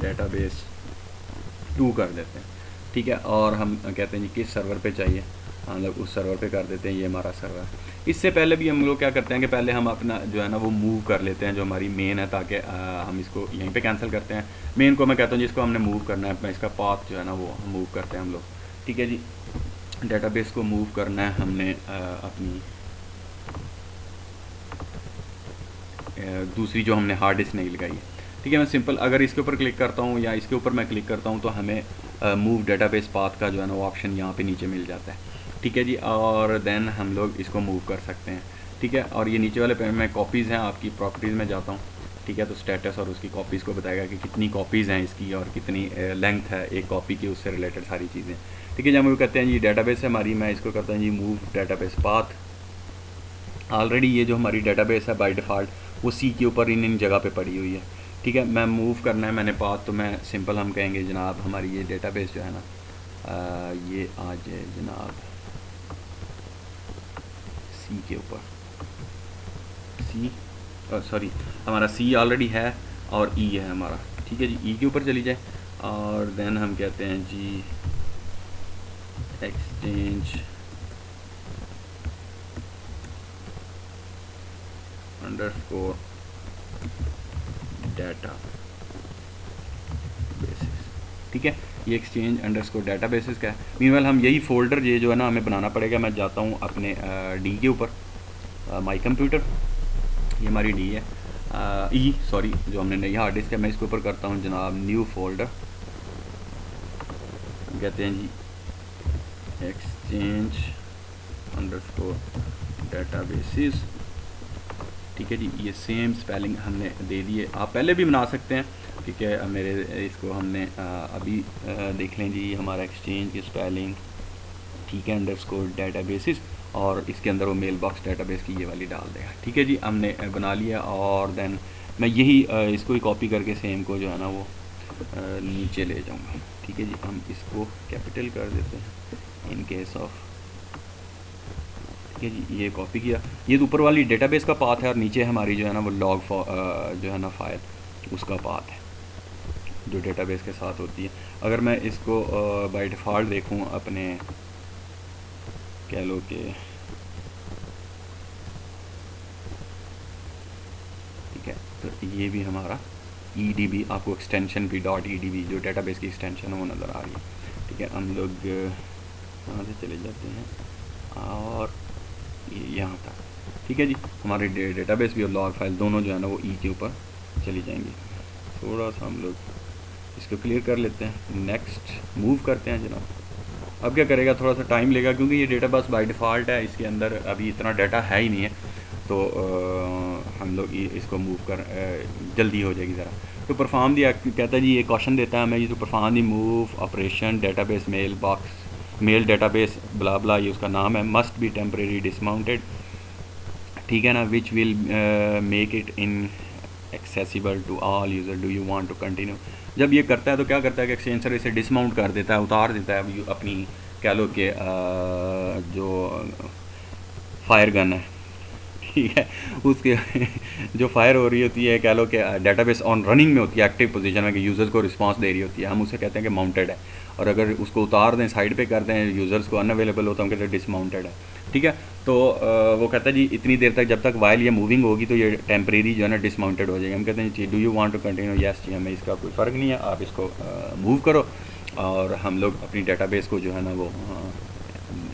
डेटाबेस 2 कर देते हैं। ठीक है, और हम कहते हैं जी किस सर्वर पे चाहिए, हम लोग उस सर्वर पे कर देते हैं, ये हमारा सर्वर है। इससे पहले भी हम लोग क्या करते हैं कि पहले हम अपना जो है ना वो मूव कर लेते हैं जो हमारी मेन है, ताकि हम इसको यहीं पे कैंसिल करते हैं। मेन को मैं कहता हूँ जिसको हमने मूव करना है, अपना इसका पाथ जो है ना वो मूव करते हैं हम लोग। ठीक है जी, डेटाबेस को मूव करना है हमने अपनी दूसरी जो हमने हार्ड डिस्क नहीं लगाई है। ठीक है, मैं सिंपल अगर इसके ऊपर क्लिक करता हूँ या इसके ऊपर मैं क्लिक करता हूँ तो हमें मूव डेटाबेस पाथ का जो है ना वो ऑप्शन यहाँ पे नीचे मिल जाता है। ठीक है जी, और देन हम लोग इसको मूव कर सकते हैं। ठीक है, और ये नीचे वाले पे में कॉपीज़ हैं, आपकी प्रॉपर्टीज़ में जाता हूँ। ठीक है, तो स्टेटस और उसकी कॉपीज़ को बताएगा कि कितनी कॉपीज़ हैं इसकी और कितनी लेंथ है एक कॉपी की, उससे रिलेटेड सारी चीज़ें। ठीक है, जब हम कहते हैं जी डेटाबेस है हमारी, मैं इसको करता हूँ जी मूव डेटाबेस पाथ। ऑलरेडी ये जो हमारी डेटाबेस है बाय डिफ़ॉल्ट वो सी के ऊपर इन जगह पे पड़ी हुई है। ठीक है, मैं मूव करना है मैंने पाथ, तो मैं सिंपल हम कहेंगे जनाब हमारी ये डेटाबेस जो है ना ये आ जाए जनाब सी के ऊपर। सी सॉरी, हमारा सी ऑलरेडी है और ई है हमारा। ठीक है जी, ई के ऊपर चली जाए, और देन हम कहते हैं जी एक्सचेंज अंडरस्कोर डाटा बेसिस। ठीक है, ये एक्सचेंज अंडरस्कोर डाटा बेसिस का है। मीनवाइल हम यही फोल्डर ये जो है ना हमें बनाना पड़ेगा। मैं जाता हूँ अपने डी के ऊपर, माई कंप्यूटर, ये हमारी डी है, ई सॉरी जो हमने नई हार्ड डिस्क है, मैं इसके ऊपर करता हूँ जनाब न्यू फोल्डर, कहते हैं जी एक्सचेंज अंडरस्कोर डाटा बेसिस। ठीक है जी, ये सेम स्पेलिंग हमने दे दिए, आप पहले भी बना सकते हैं। ठीक है, मेरे इसको हमने अभी देख लें जी हमारा एक्सचेंज की स्पेलिंग। ठीक है, अंडरस्कोर डाटा बेसिस, और इसके अंदर वो मेल बॉक्स डाटाबेस की ये वाली डाल देगा। ठीक है जी, हमने बना लिया, और देन मैं यही इसको ही कॉपी करके सेम को जो है ना वो नीचे ले जाऊंगा। ठीक है जी, हम इसको कैपिटल कर देते हैं इन केस ऑफ। ठीक है जी, ये कॉपी किया, ये तो ऊपर वाली डेटाबेस का पाथ है, और नीचे हमारी जो है ना वो लॉग जो है ना फाइल उसका पाथ है जो डेटाबेस के साथ होती है। अगर मैं इसको बाय डिफ़ॉल्ट देखूं अपने कह लो कि, ठीक है, तो ये भी हमारा EDB, आपको एक्सटेंशन भी .edb जो डेटाबेस की एक्सटेंशन है वो नज़र आ रही है। ठीक है, हम लोग यहाँ से चले जाते हैं और यहाँ तक। ठीक है जी, हमारे डेटाबेस भी और लॉग फाइल दोनों जो है ना वो ई के ऊपर चली जाएंगी। थोड़ा सा हम लोग इसको क्लियर कर लेते हैं, नेक्स्ट मूव करते हैं जनाब। अब क्या करेगा, थोड़ा सा टाइम लेगा क्योंकि ये डेटाबेस बाय डिफ़ॉल्ट है, इसके अंदर अभी इतना डाटा है ही नहीं है, तो हम लोग इसको मूव कर जल्दी हो जाएगी ज़रा। तो परफॉर्म दिया कहता है जी, ये क्वेश्चन देता है हमें, ये तो perform the move operation database mail box mail database blah blah, ये उसका नाम है, मस्ट बी टेम्परेरी डिसमाउंटेड। ठीक है ना, which will make it inaccessible to all user, do you want to continue. जब ये करता है तो क्या करता है कि एक्सचेंजर इसे डिसमाउंट कर देता है, उतार देता है अपनी कह लो कि जो फायर गन है। ठीक है, उसके जो फायर हो रही होती है, कह लो कि डेटाबेस ऑन रनिंग में होती है, एक्टिव पोजीशन में, कि यूज़र्स को रिस्पांस दे रही होती है, हम उसे कहते हैं कि माउंटेड है। और अगर उसको उतार दें, साइड पे कर दें, यूज़र्स को अनअवेलेबल हो, तो हम कहते हैं डिसमाउंटेड है। ठीक है, तो वो कहता है जी इतनी देर तक, जब तक वाइल ये मूविंग होगी तो ये टेम्परेरी जो है ना डिसमाउंटेड हो जाएगी। हम कहते हैं जी do you want to continue, yes जी, हमें इसका कोई फ़र्क नहीं है, आप इसको मूव करो, और हम लोग अपनी डेटाबेस को जो है ना वो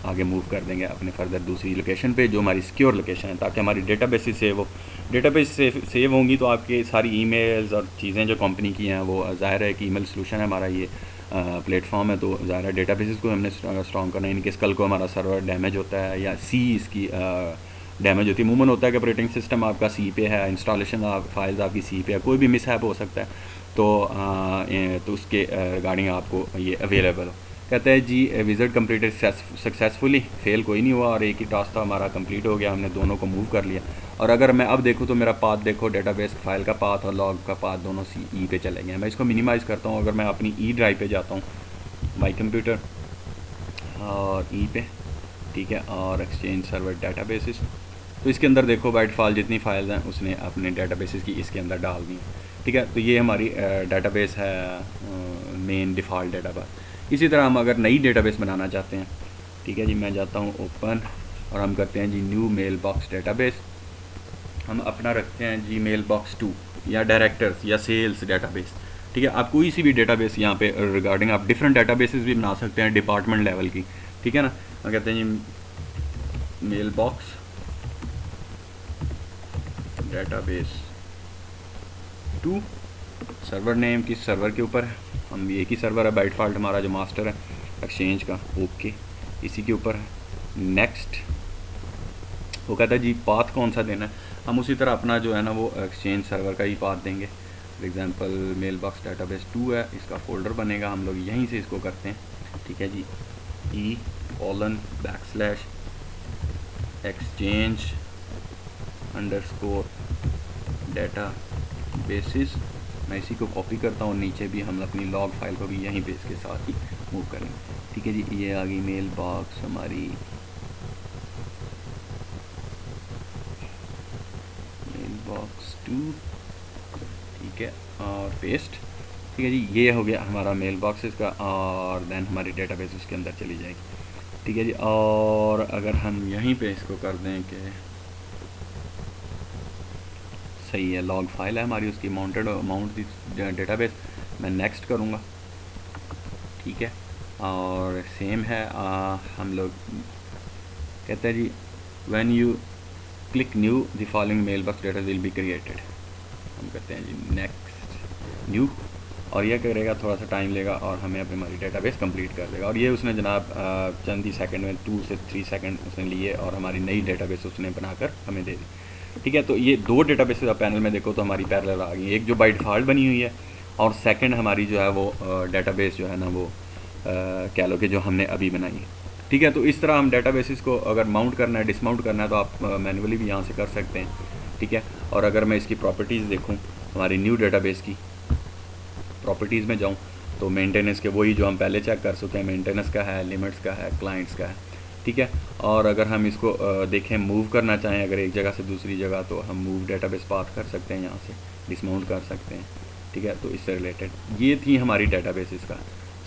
आगे मूव कर देंगे अपने फर्दर दूसरी लोकेशन पे, जो हमारी सिक्योर लोकेशन है, ताकि हमारी डेटाबेस सेव हो। डेटाबेस सेव होंगी तो आपके सारी ईमेल्स और चीज़ें जो कंपनी की हैं वो, ज़ाहिर है कि ईमेल सॉल्यूशन है हमारा ये प्लेटफॉर्म है, तो ज़ाहिर है डेटाबेसेस को हमने स्ट्रॉन्ग करना है। इनकेस कल को हमारा सर्वर डैमेज होता है या सी इसकी डैमेज होती है, अमूमन होता है कि ऑपरेटिंग सिस्टम आपका सी पे है, इंस्टॉलेशन फाइल्स आपकी सी पे है, कोई भी मिसहैप हो सकता है, तो उसके रिगार्डिंग आपको ये अवेलेबल हो। कहते हैं जी विज़िट कम्प्लीटेड सक्सेसफुली, फेल कोई नहीं हुआ, और एक ही टास्क था हमारा कंप्लीट हो गया, हमने दोनों को मूव कर लिया। और अगर मैं अब देखूँ तो मेरा पाथ देखो, डेटाबेस फाइल का पाथ और लॉग का पाथ दोनों सी ई पे चले गए हैं। मैं इसको मिनिमाइज़ करता हूँ, अगर मैं अपनी ई ड्राइव पे जाता हूँ, माई कंप्यूटर और ई पे, ठीक है, और एक्सचेंज सर्वर डेटाबेसेस, तो इसके अंदर देखो बाय डिफ़ॉल्ट जितनी फाइल्स हैं उसने अपने डेटाबेसेस की इसके अंदर डाल दी हैं। ठीक है, तो ये हमारी डेटाबेस है, मेन डिफ़ॉल्ट डेटाबेस। इसी तरह हम अगर नई डेटाबेस बनाना चाहते हैं, ठीक है जी, मैं जाता हूँ ओपन, और हम करते हैं जी न्यू मेल बॉक्स डेटाबेस। हम अपना रखते हैं जी मेल बॉक्स 2 या डायरेक्टर्स या सेल्स डेटाबेस। ठीक है, आप कोई सी भी डेटाबेस यहाँ पे रिगार्डिंग, आप डिफरेंट डेटाबेसेस भी बना सकते हैं डिपार्टमेंट लेवल की। ठीक है ना, हम कहते हैं जी mail box database 2, server name किस सर्वर के ऊपर है, हम एक ही सर्वर है बाय डिफ़ॉल्ट हमारा जो मास्टर है एक्सचेंज का, ओके, इसी के ऊपर है। नेक्स्ट, वो कहता है जी पाथ कौन सा देना है, हम उसी तरह अपना जो है ना वो एक्सचेंज सर्वर का ही पाथ देंगे। For example mail box database 2 है, इसका फोल्डर बनेगा, हम लोग यहीं से इसको करते हैं। ठीक है जी, e:\exchange _ डेटा बेसिस, मैं इसी को कॉपी करता हूँ, नीचे भी हम अपनी लॉग फाइल को भी यहीं पे इसके साथ ही मूव करेंगे। ठीक है जी, ये आ गई मेल बॉक्स हमारी, मेल बॉक्स 2, ठीक है, और पेस्ट। ठीक है जी, ये हो गया हमारा मेल बॉक्स इसका, और देन हमारी डेटाबेस उसके अंदर चली जाएगी। ठीक है जी, और अगर हम यहीं पे इसको कर दें कि सही है, लॉग फाइल है हमारी उसकी, माउंट डेटाबेस, मैं नेक्स्ट करूँगा। ठीक है, और सेम है, हम लोग कहते हैं जी when you click new the following mail box data will be created, हम कहते हैं जी नेक्स्ट न्यू, और यह करेगा, थोड़ा सा टाइम लेगा और हमें अपनी हमारी डेटाबेस कंप्लीट कर देगा। और ये उसने जनाब चंद ही सेकंड में 2 से 3 सेकंड उसने लिए और हमारी नई डेटाबेस उसने बनाकर हमें दे दी। ठीक है, तो ये 2 डेटाबेसेस आप पैनल में देखो तो हमारी पैरेलल आ गई, एक जो बाय डिफ़ॉल्ट बनी हुई है, और सेकंड हमारी जो है वो डेटाबेस जो है ना वो कह लो कि जो हमने अभी बनाई है। ठीक है, तो इस तरह हम डेटाबेसेस को अगर माउंट करना है, डिसमाउंट करना है, तो आप मैनुअली भी यहाँ से कर सकते हैं। ठीक है, और अगर मैं इसकी प्रॉपर्टीज़ देखूँ, हमारी न्यू डेटाबेस की प्रॉपर्टीज़ में जाऊँ तो मेंटेनेंस के वही जो हम पहले चेक कर सकते हैं, मेंटेनेंस का है, लिमिट्स का है, क्लाइंट्स का है। ठीक है, और अगर हम इसको देखें मूव करना चाहें अगर एक जगह से दूसरी जगह, तो हम मूव डेटाबेस पाथ कर सकते हैं, यहाँ से डिसमाउंट कर सकते हैं। ठीक है, तो इससे रिलेटेड ये थी हमारी डेटाबेसेस का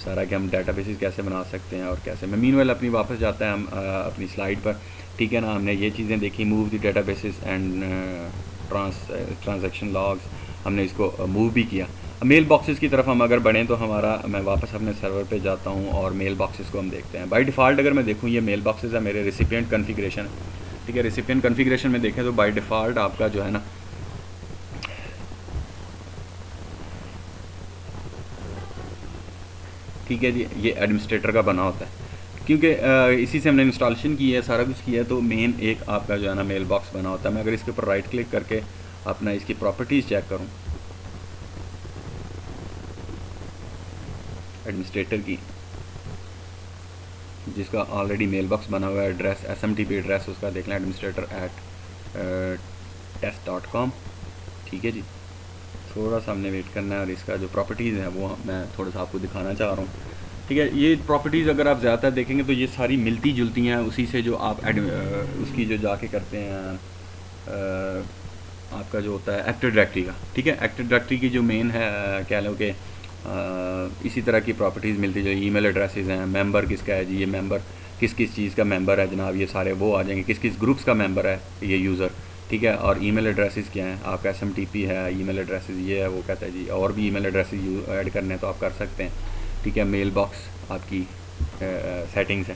सारा, कि हम डेटाबेसेस कैसे बना सकते हैं और कैसे। मैं मीनवाइल अपनी वापस जाता है हम अपनी स्लाइड पर। ठीक है ना, हमने ये चीज़ें देखी, move the databases and transaction logs, हमने इसको मूव भी किया। मेल बॉक्सेस की तरफ हम अगर बढ़ें तो हमारा, मैं वापस अपने सर्वर पे जाता हूँ और मेल बॉक्सेस को हम देखते हैं। बाय डिफ़ॉल्ट अगर मैं देखूँ ये मेल बॉक्सेस है मेरे रेसिपिएंट कॉन्फ़िगरेशन। ठीक है, रेसिपिएंट कॉन्फ़िगरेशन में देखें तो बाय डिफ़ॉल्ट आपका जो है ना ठीक है जी, ये एडमिनिस्ट्रेटर का बना होता है, क्योंकि इसी से हमने इंस्टॉलेशन की है, सारा कुछ किया है, तो मेन एक आपका जो है ना मेल बॉक्स बना होता है। मैं अगर इसके ऊपर राइट क्लिक करके अपना इसकी प्रॉपर्टीज़ चेक करूँ एडमिनिस्ट्रेटर की, जिसका ऑलरेडी मेल बॉक्स बना हुआ है, एड्रेस SMTP एड्रेस उसका देख लें, administrator@test.com। ठीक है जी, थोड़ा सा हमने वेट करना है, और इसका जो प्रॉपर्टीज़ हैं वो मैं थोड़ा सा आपको दिखाना चाह रहा हूँ। ठीक है, ये प्रॉपर्टीज़ अगर आप ज़्यादा देखेंगे तो ये सारी मिलती जुलती हैं उसी से जो आप उसकी जो जाके करते हैं आपका जो होता है एक्टिव डायरेक्टरी का, ठीक है। एक्टिव डायरेक्टरी की जो मेन है कह लो कि इसी तरह की प्रॉपर्टीज़ मिलती, जो ईमेल एड्रेसेस हैं, मेंबर किसका है जी, ये मेंबर किस किस चीज़ का मेंबर है जनाब, ये सारे वो आ जाएंगे, किस किस ग्रुप्स का मेंबर है ये यूज़र, ठीक है। और ईमेल एड्रेसेस क्या हैं, आपका SMTP है, ईमेल एड्रेसेस ये है, वो कहता है जी, और भी ईमेल एड्रेसेस ऐड करने हैं तो आप कर सकते हैं, ठीक है। मेल बॉक्स आपकी सेटिंग्स है,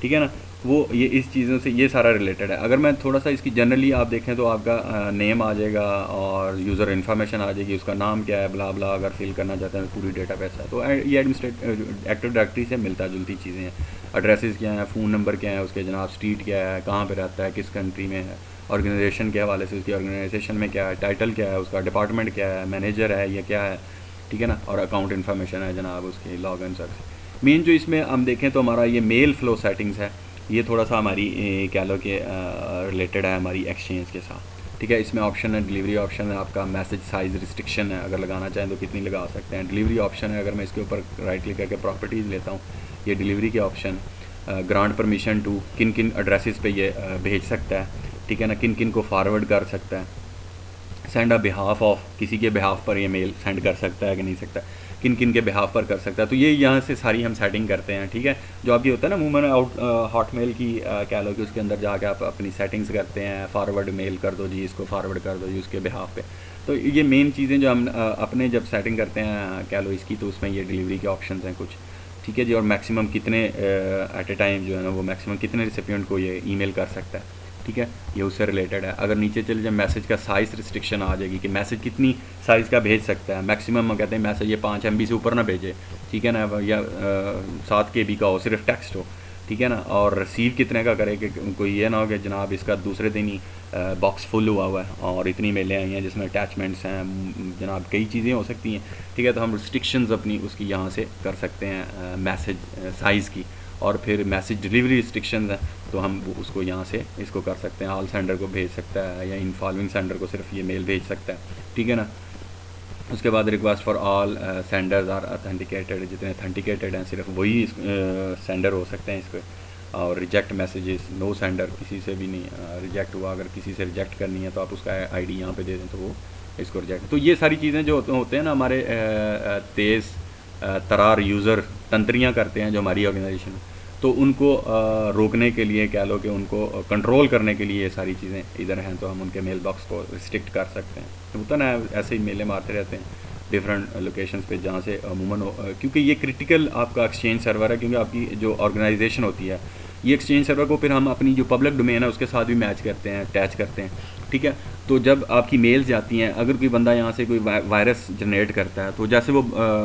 ठीक है ना। वो ये इस चीज़ों से ये सारा रिलेटेड है। अगर मैं थोड़ा सा इसकी जनरली आप देखें तो आपका नेम आ जाएगा और यूज़र इन्फॉर्मेशन आ जाएगी, उसका नाम क्या है, ब्ला ब्ला, अगर फिल करना चाहते हैं पूरी डेटा बेस है। तो ये एक्टिव डायरेक्टरी से मिलता जुलती चीज़ें हैं। एड्रेसेस क्या हैं, फ़ोन नंबर क्या है उसके जनाब, स्ट्रीट क्या है, कहाँ पे रहता है, किस कंट्री में है, ऑर्गेनाइजेशन के हवाले से उसकी ऑर्गेनाइजेशन में क्या है, टाइटल क्या है उसका, डिपार्टमेंट क्या है, मैनेजर है या क्या है, ठीक है ना। और अकाउंट इन्फॉर्मेशन है जनाब उसकी, लॉग इन सब। मेन जो इसमें हम देखें तो हमारा ये मेल फ्लो सेटिंग्स है, ये थोड़ा सा हमारी कह लो कि रिलेटेड है हमारी एक्सचेंज के साथ, ठीक है। इसमें ऑप्शन है, डिलीवरी ऑप्शन है, आपका मैसेज साइज़ रिस्ट्रिक्शन है, अगर लगाना चाहें तो कितनी लगा सकते हैं। डिलीवरी ऑप्शन है, अगर मैं इसके ऊपर राइट क्लिक करके प्रॉपर्टीज़ लेता हूँ, ये डिलीवरी के ऑप्शन। ग्रांट परमिशन टू, किन किन एड्रेसेस पे ये भेज सकता है, ठीक है ना, किन किन को फॉरवर्ड कर सकता है। सेंड अ बिहाफ ऑफ, किसी के बिहाफ पर ये मेल सेंड कर सकता है कि नहीं सकता, किन किन के बिहाफ पर कर सकता है। तो ये यहाँ से सारी हम सेटिंग करते हैं, ठीक है। जो आपकी होता है ना मूवमेंट आउट हॉटमेल की कह लो कि उसके अंदर जाके आप अपनी सेटिंग्स करते हैं, फॉरवर्ड मेल कर दो जी, इसको फॉरवर्ड कर दो जी उसके बिहाफ पे। तो ये मेन चीज़ें जो हम अपने जब सेटिंग करते हैं कह लो इसकी, तो उसमें ये डिलीवरी के ऑप्शन हैं कुछ, ठीक है जी। और मैक्सिमम कितने एट ए टाइम जो है ना वो मैक्सिमम कितने रिसिपिएंट को ये ईमेल कर सकता है, ठीक है। ये उससे रिलेटेड है। अगर नीचे चले जाए मैसेज का साइज़ रिस्ट्रिक्शन आ जाएगी कि मैसेज कितनी साइज़ का भेज सकता है। मैक्सिमम हम कहते हैं मैसेज ये 5 MB से ऊपर ना भेजे, ठीक है ना, या 7 KB का हो, सिर्फ टेक्स्ट हो, ठीक है ना। और रिसीव कितने का करे कि कोई ये ना हो कि जनाब इसका दूसरे दिन ही बॉक्स फुल हुआ है और इतनी मेलें आई हैं जिसमें अटैचमेंट्स हैं जनाब, कई चीज़ें हो सकती हैं, ठीक है। तो हम रिस्ट्रिक्शंस अपनी उसकी यहाँ से कर सकते हैं मैसेज साइज़ की। और फिर मैसेज डिलीवरी रिस्ट्रिक्शंस हैं तो हम उसको यहाँ से इसको कर सकते हैं, ऑल सेंडर को भेज सकता है या इन फॉलोइंग सेंडर को सिर्फ ये मेल भेज सकता है, ठीक है ना। उसके बाद request for all senders are authenticated, जितने अथेंटिकेटेड हैं सिर्फ वही सेंडर हो सकते हैं इसको। और रिजेक्ट मैसेजेस, नो सेंडर, किसी से भी नहीं रिजेक्ट हुआ, अगर किसी से रिजेक्ट करनी है तो आप उसका ID यहाँ पे दे दें तो वो इसको रिजेक्ट। तो ये सारी चीज़ें जो होते हैं ना हमारे तेज़ तरार यूज़र तंत्रियाँ करते हैं जो हमारी ऑर्गेनाइजेशन में, तो उनको रोकने के लिए कह लो कि उनको कंट्रोल करने के लिए ये सारी चीज़ें इधर हैं, तो हम उनके मेल बॉक्स को रिस्ट्रिक्ट कर सकते हैं। तो होता ना ऐसे ही मेले मारते रहते हैं डिफरेंट लोकेशंस पे जहाँ से अमूमन क्योंकि ये क्रिटिकल आपका एक्सचेंज सर्वर है, क्योंकि आपकी जो ऑर्गेनाइजेशन होती है ये एक्सचेंज सर्वर को फिर हम अपनी जो पब्लिक डोमेन है उसके साथ भी मैच करते हैं, अटैच करते हैं, ठीक है। तो जब आपकी मेल्स जाती हैं, अगर कोई बंदा यहाँ से कोई वायरस जनरेट करता है तो जैसे वो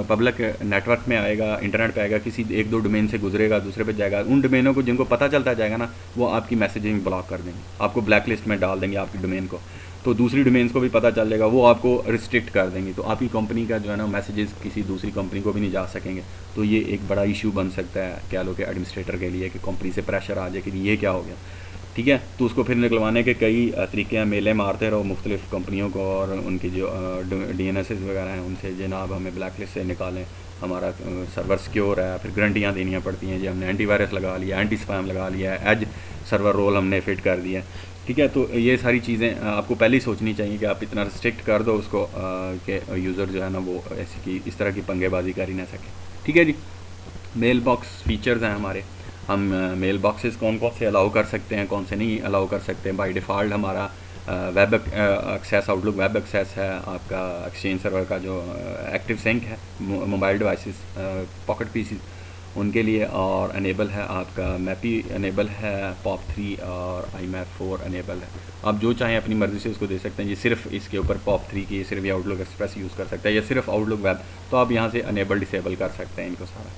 पब्लिक नेटवर्क में आएगा, इंटरनेट पे आएगा, किसी 1-2 डोमेन से गुजरेगा, दूसरे पे जाएगा, उन डोमेनों को जिनको पता चलता जाएगा ना वो आपकी मैसेजिंग ब्लॉक कर देंगे, आपको ब्लैक लिस्ट में डाल देंगे आपकी डोमेन को। तो दूसरी डोमेन्स को भी पता चल जाएगा, वो आपको रिस्ट्रिक्ट कर देंगे, तो आपकी कंपनी का जो है ना मैसेजेस किसी दूसरी कंपनी को भी नहीं जा सकेंगे। तो ये एक बड़ा इशू बन सकता है क्या लो कि एडमिनिस्ट्रेटर के लिए कि कंपनी से प्रेशर आ जाए कि ये क्या हो गया, ठीक है। तो उसको फिर निकलवाने के कई तरीके हैं, मेले मारते रहो मुख्तलिफ़ कंपनियों को और उनकी जो DNS वगैरह हैं उनसे, जनाब हमें ब्लैक लिस्ट से निकालें, हमारा सर्वर सिक्योर है। फिर गारंटियाँ देनी पड़ती हैं जी, हमने एंटीवायरस लगा लिया, एंटी स्पैम लगा लिया, एज सर्वर रोल हमने फिट कर दिया, ठीक है। तो ये सारी चीज़ें आपको पहले ही सोचनी चाहिए कि आप इतना रिस्ट्रिक्ट कर दो उसको कि यूज़र जो है ना वो ऐसी की इस तरह की पंगेबाजी कर ही ना सके, ठीक है जी। मेल बॉक्स फीचर्स हैं हमारे, हम मेल बॉक्सेस कौन कौन से अलाउ कर सकते हैं, कौन से नहीं अलाउ कर सकते हैं। बाय डिफ़ॉल्ट हमारा web access, Outlook web access है, आपका एक्सचेंज सर्वर का जो एक्टिव सिंक है मोबाइल डिवाइसेस, पॉकेट पीसीज उनके लिए, और अनेबल है आपका मैपी अनेबल है, POP3 और IMAP4 अनेबल है। आप जो चाहें अपनी मर्ज़ी से उसको दे सकते हैं। ये सिर्फ इसके ऊपर POP3 की सिर्फ ये आउटलुक एक्सप्रेस यूज़ कर सकता है या सिर्फ आउटलुक वेब, तो आप यहाँ से अनेबल डिसेबल कर सकते हैं इनको सारा।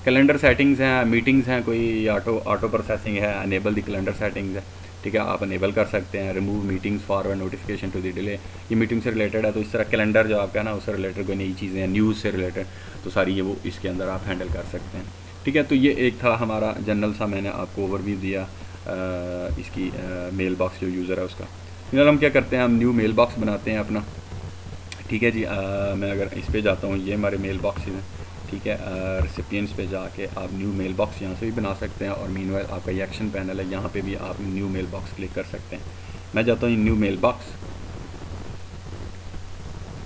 कैलेंडर सेटिंग्स हैं, मीटिंग्स हैं, कोई ऑटो प्रोसेसिंग है, अनेबल दी कैलेंडर सेटिंग्स है, ठीक है, आप अनेबल कर सकते हैं। Remove meetings forward notification to the delay, ये मीटिंग से रिलेटेड है, तो इस तरह कैलेंडर जो आपका है ना उससे रिलेटेड कोई नई चीज़ें हैं, न्यूज़ से रिलेटेड, तो सारी ये वो इसके अंदर आप हैंडल कर सकते हैं, ठीक है। तो ये एक था हमारा जनरल सा, मैंने आपको ओवरव्यू दिया इसकी मेल बॉक्स जो यूज़र है उसका। फिर हम क्या करते हैं, हम न्यू मेल बॉक्स बनाते हैं अपना, ठीक है जी। मैं अगर इस पर जाता हूँ, ये हमारे मेल बॉक्सेज हैं, ठीक है। रेसिपिएंट्स पे जाके आप न्यू मेल बॉक्स यहाँ से भी बना सकते हैं, और मीनवाइल आपका ये एक्शन पैनल है, यहाँ पे भी आप न्यू मेल बॉक्स क्लिक कर सकते हैं, मैं जाता हूँ न्यू मेल बॉक्स।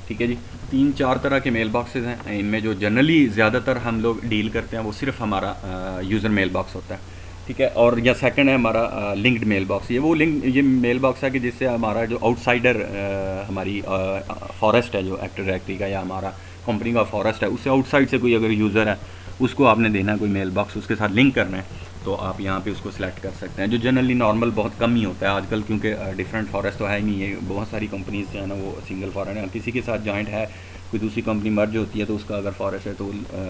ठीक है जी, 3-4 तरह के मेल बॉक्सेस हैं। इनमें जो जनरली ज़्यादातर हम लोग डील करते हैं वो सिर्फ हमारा यूज़र मेल बॉक्स होता है। ठीक है, और या सेकंड है हमारा लिंक्ड मेल बॉक्स। ये मेल बॉक्स है कि जिससे हमारा जो आउटसाइडर हमारी फॉरेस्ट है जो एक्टिव डायरेक्टरी का या हमारा कंपनी का फॉरेस्ट है, उससे आउटसाइड से कोई अगर यूज़र है उसको आपने देना है कोई मेल बॉक्स, उसके साथ लिंक करना है, तो आप यहाँ पे उसको सिलेक्ट कर सकते हैं। जो जनरली नॉर्मल बहुत कम ही होता है आजकल, क्योंकि डिफरेंट फॉरेस्ट तो है ही नहीं है। बहुत सारी कंपनीज जो है ना वो सिंगल फॉरेस्ट है, किसी के साथ जॉइंट है, कोई दूसरी कंपनी मर्ज होती है तो उसका अगर फॉरेस्ट है तो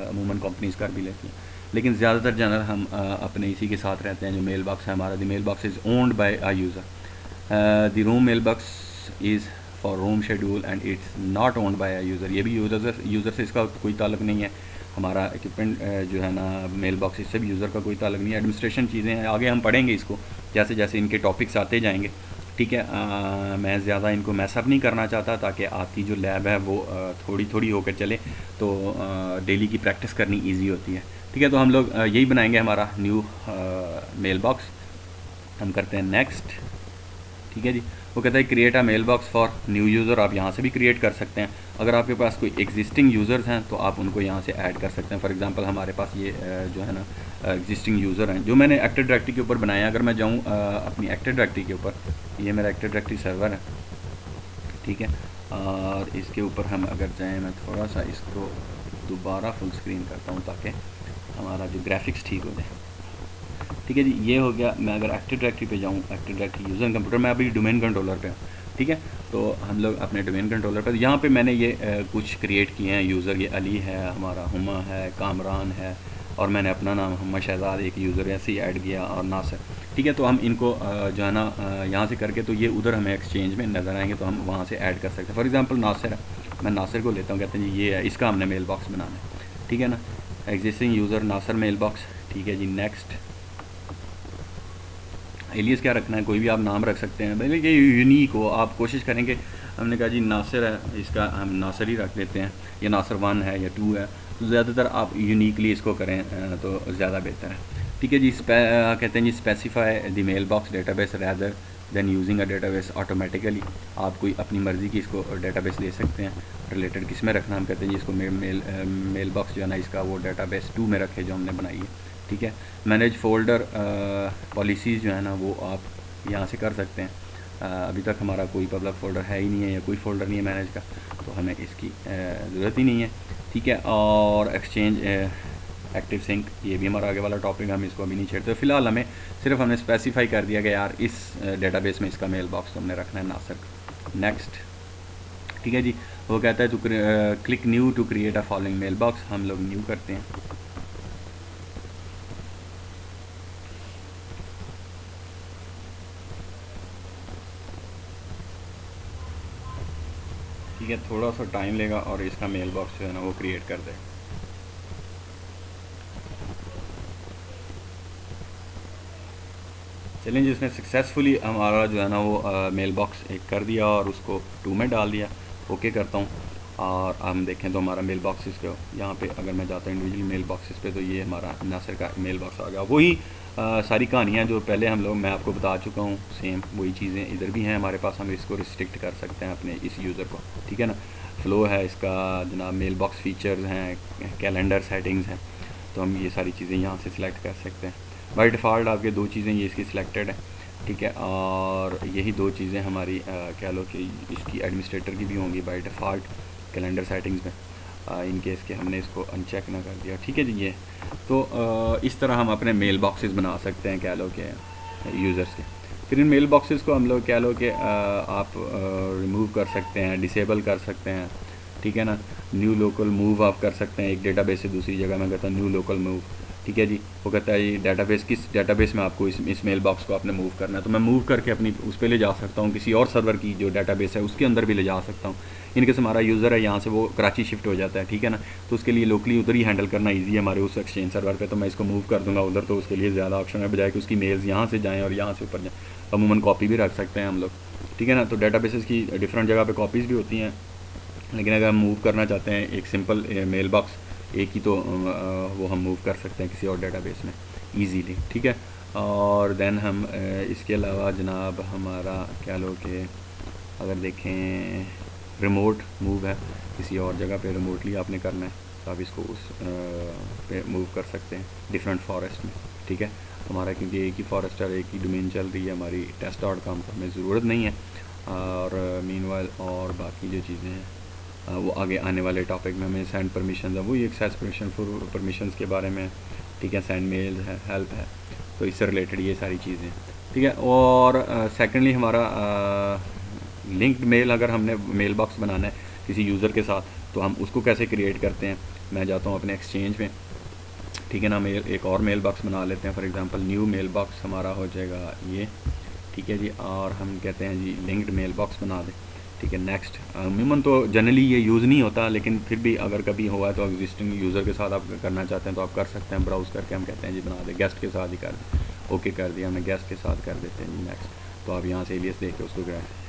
अमूमन कंपनीज कर भी लेती हैं। लेकिन ज़्यादातर जनरल हम अपने इसी के साथ रहते हैं। जो मेल बॉक्स है हमारा, the mail box is owned by a user. The room mail box is for room schedule and it's not owned by a user. ये भी यूज़र से इसका कोई ताल्लुक नहीं है। हमारा इक्विपमेंट जो है ना मेल बॉक्स, इससे भी यूज़र का कोई ताल्लुक नहीं है। एडमिनिस्ट्रेशन चीज़ें हैं, आगे हम पढ़ेंगे इसको जैसे जैसे इनके टॉपिक्स आते जाएंगे। ठीक है, मैं ज़्यादा इनको मैसअप नहीं करना चाहता ताकि आपकी जो लैब है वो थोड़ी थोड़ी होकर चले, तो डेली की प्रैक्टिस करनी ईजी होती है। ठीक है, तो हम लोग यही बनाएंगे हमारा न्यू मेल बॉक्स। हम करते हैं नेक्स्ट। ठीक है जी, वो कहता है create a mail box for new user. आप यहाँ से भी क्रिएट कर सकते हैं। अगर आपके पास कोई एग्जिस्टिंग यूज़र्स हैं तो आप उनको यहाँ से ऐड कर सकते हैं। फॉर एग्जांपल हमारे पास ये जो है ना एग्जिस्टिंग यूज़र हैं जो मैंने एक्टिव डायरेक्टरी के ऊपर बनाया। अगर मैं जाऊँ अपनी एक्टिव डायरेक्टरी के ऊपर, ये मेरा एक्टिव डायरेक्टरी सर्वर है। ठीक है, और इसके ऊपर हम अगर जाएँ, मैं थोड़ा सा इसको दोबारा फुल स्क्रीन करता हूँ ताकि हमारा जो ग्राफिक्स ठीक हो जाए। ठीक है जी, ये हो गया। मैं अगर एक्टिव डायरेक्टरी पे जाऊँ, एक्टिव डायरेक्टरी यूज़र कंप्यूटर, मैं अभी डोमेन कंट्रोलर पे हूँ। ठीक है, तो हम लोग अपने डोमेन कंट्रोलर पर यहाँ पे मैंने ये कुछ क्रिएट किए हैं यूज़र। ये अली है, हमारा हुमा है, कामरान है, और मैंने अपना नाम मोहम्मद शहजाद एक यूज़र ऐसे ही ऐड किया, और नासिर। ठीक है, तो हम इनको जो है ना यहाँ से करके तो ये उधर हमें एक्सचेंज में नज़र आएंगे, तो हम वहाँ से ऐड कर सकते हैं। फॉर एग्जांपल नासिर है, मैं नासिर को लेता हूँ, कहते हैं जी ये है, इसका हमने मेल बॉक्स बनाना है। ठीक है ना, existing user Nasir mail box. ठीक है जी, नेक्स्ट। एलियस क्या रखना है, कोई भी आप नाम रख सकते हैं, भले ये यूनिक हो। आप कोशिश करेंगे, हमने कहा जी नासिर है, इसका हम नासिर ही रख देते हैं, या नासिर 1 है या 2 है, तो ज़्यादातर आप यूनिकली इसको करें तो ज़्यादा बेहतर है। ठीक है जी, कहते हैं जी specify the mail box database rather than using a database automatically. आप कोई अपनी मर्ज़ी की इसको डेटाबेस दे सकते हैं। रिलेटेड किस में रखना, हम कहते हैं जी इसको मेल बॉक्स जो है ना इसका वो डेटाबेस 2 में रखे जो हमने बनाई है। ठीक है, मैनेज फोल्डर पॉलिसीज़ जो है ना वो आप यहाँ से कर सकते हैं। अभी तक हमारा कोई पब्लिक फ़ोल्डर है ही नहीं है, या कोई फ़ोल्डर नहीं है मैनेज का, तो हमें इसकी ज़रूरत ही नहीं है। ठीक है, और एक्सचेंज एक्टिव सिंक, ये भी हमारा आगे वाला टॉपिक, हम इसको अभी नहीं छेड़ते। फ़िलहाल हमें सिर्फ हमने स्पेसिफाई कर दिया कि यार इस डेटाबेस में इसका मेल बॉक्स तो हमने रखना है नासिर का। नेक्स्ट। ठीक है जी, वो कहता है to click new to create a following mail box. हम लोग न्यू करते हैं। ठीक है, थोड़ा सा टाइम लेगा और इसका मेल बॉक्स जो है ना वो क्रिएट कर देगा। चलें जी, इसने सक्सेसफुली हमारा जो है ना वो मेल बॉक्स एक कर दिया और उसको 2 में डाल दिया। ओके करता हूँ, और हम देखें तो हमारा मेल बॉक्सेस को यहाँ पे अगर मैं जाता हूँ इंडिविजुअल मेल बॉक्सेस पे, तो ये हमारा नासिर का मेल बॉक्स आ गया। वही सारी कहानियाँ जो पहले मैं आपको बता चुका हूँ, सेम वही चीज़ें इधर भी हैं हमारे पास। हम इसको रिस्ट्रिक्ट कर सकते हैं अपने इस यूज़र को। ठीक है ना, फ़्लो है इसका जनाब, मेल बॉक्स फीचर्स हैं, कैलेंडर सेटिंग्स हैं, तो हम ये सारी चीज़ें यहाँ से सिलेक्ट कर सकते हैं। बाय डिफ़ॉल्ट आपके 2 चीज़ें ये इसकी सिलेक्टेड है। ठीक है, और यही 2 चीज़ें हमारी कह लो कि इसकी एडमिनिस्ट्रेटर की भी होंगी बाय डिफ़ॉल्ट कैलेंडर सेटिंग्स में, इन केस के हमने इसको अनचेक ना कर दिया। ठीक है जी, ये तो इस तरह हम अपने मेल बॉक्सेस बना सकते हैं कह लो कि यूज़र्स के। फिर इन मेल बॉक्सेस को हम लोग कह लो कि आप रिमूव कर सकते हैं, डिसेबल कर सकते हैं। ठीक है ना, न्यू लोकल मूव आप कर सकते हैं एक डेटाबेस से दूसरी जगह। मैं कहता हूँ न्यू लोकल मूव। ठीक है जी, वो कहता है ये डेटाबेस किस डेटाबेस में आपको इस मेल बॉक्स को आपने मूव करना है, तो मैं मूव करके अपनी उस पर ले जा सकता हूँ, किसी और सर्वर की जो डेटाबेस है उसके अंदर भी ले जा सकता हूँ। इनकेस हमारा यूज़र है यहाँ से वो कराची शिफ्ट हो जाता है, ठीक है ना, तो उसके लिए लोकली उधर ही हैंडल करना ईजी है हमारे उस एक्सचेंज सर्वर पे, तो मैं इसको मूव कर दूँगा उधर, तो उसके लिए ज़्यादा ऑप्शन है, बजाय कि उसकी मेल्स यहाँ से जाएँ और यहाँ से ऊपर जाएँ। अमूमन कॉपी भी रख सकते हैं हम लोग। ठीक है ना, तो डेटाबेसेस की डिफरेंट जगह पे कॉपीज़ भी होती हैं, लेकिन अगर हम मूव करना चाहते हैं एक सिंपल मेल बॉक्स एक ही, तो वो हम मूव कर सकते हैं किसी और डेटाबेस में ईजीली। ठीक है, और देन हम इसके अलावा जनाब हमारा क्या लो कि अगर देखें रिमोट मूव है, किसी और जगह पे रिमोटली आपने करना है तो आप इसको उस पे मूव कर सकते हैं डिफरेंट फॉरेस्ट में। ठीक है, हमारा क्योंकि एक ही फॉरेस्ट और एक ही डोमेन चल रही है हमारी test.com तो हमें ज़रूरत नहीं है। और मीनवाइल और बाकी जो चीज़ें हैं वो आगे आने वाले टॉपिक में हमें सेंड परमिशन है, वही एक्सेस परमिशन फॉर परमिशंस के बारे में। ठीक है, सेंड मेल है, हेल्प है, तो इससे रिलेटेड ये सारी चीज़ें। ठीक है, और सेकेंडली हमारा लिंक्ड मेल, अगर हमने मेल बॉक्स बनाना है किसी यूज़र के साथ तो हम उसको कैसे क्रिएट करते हैं। मैं जाता हूँ अपने एक्सचेंज में, ठीक है ना, मेल एक और मेल बॉक्स बना लेते हैं। For example new mail box हमारा हो जाएगा ये, ठीक है जी, और हम कहते हैं जी लिंक्ड मेल बॉक्स बना दें। ठीक है, नेक्स्ट। अमूमन तो जनरली ये यूज़ नहीं होता, लेकिन फिर भी अगर कभी हुआ तो एग्जिस्टिंग यूज़र के साथ आप करना चाहते हैं तो आप कर सकते हैं। ब्राउज़ करके हम कहते हैं जी बना दें, गेस्ट के साथ ही कर दें। ओके कर दिया हमने, गेस्ट के साथ कर देते हैं जी नेक्स्ट। तो आप यहाँ से एलियस देख के उसको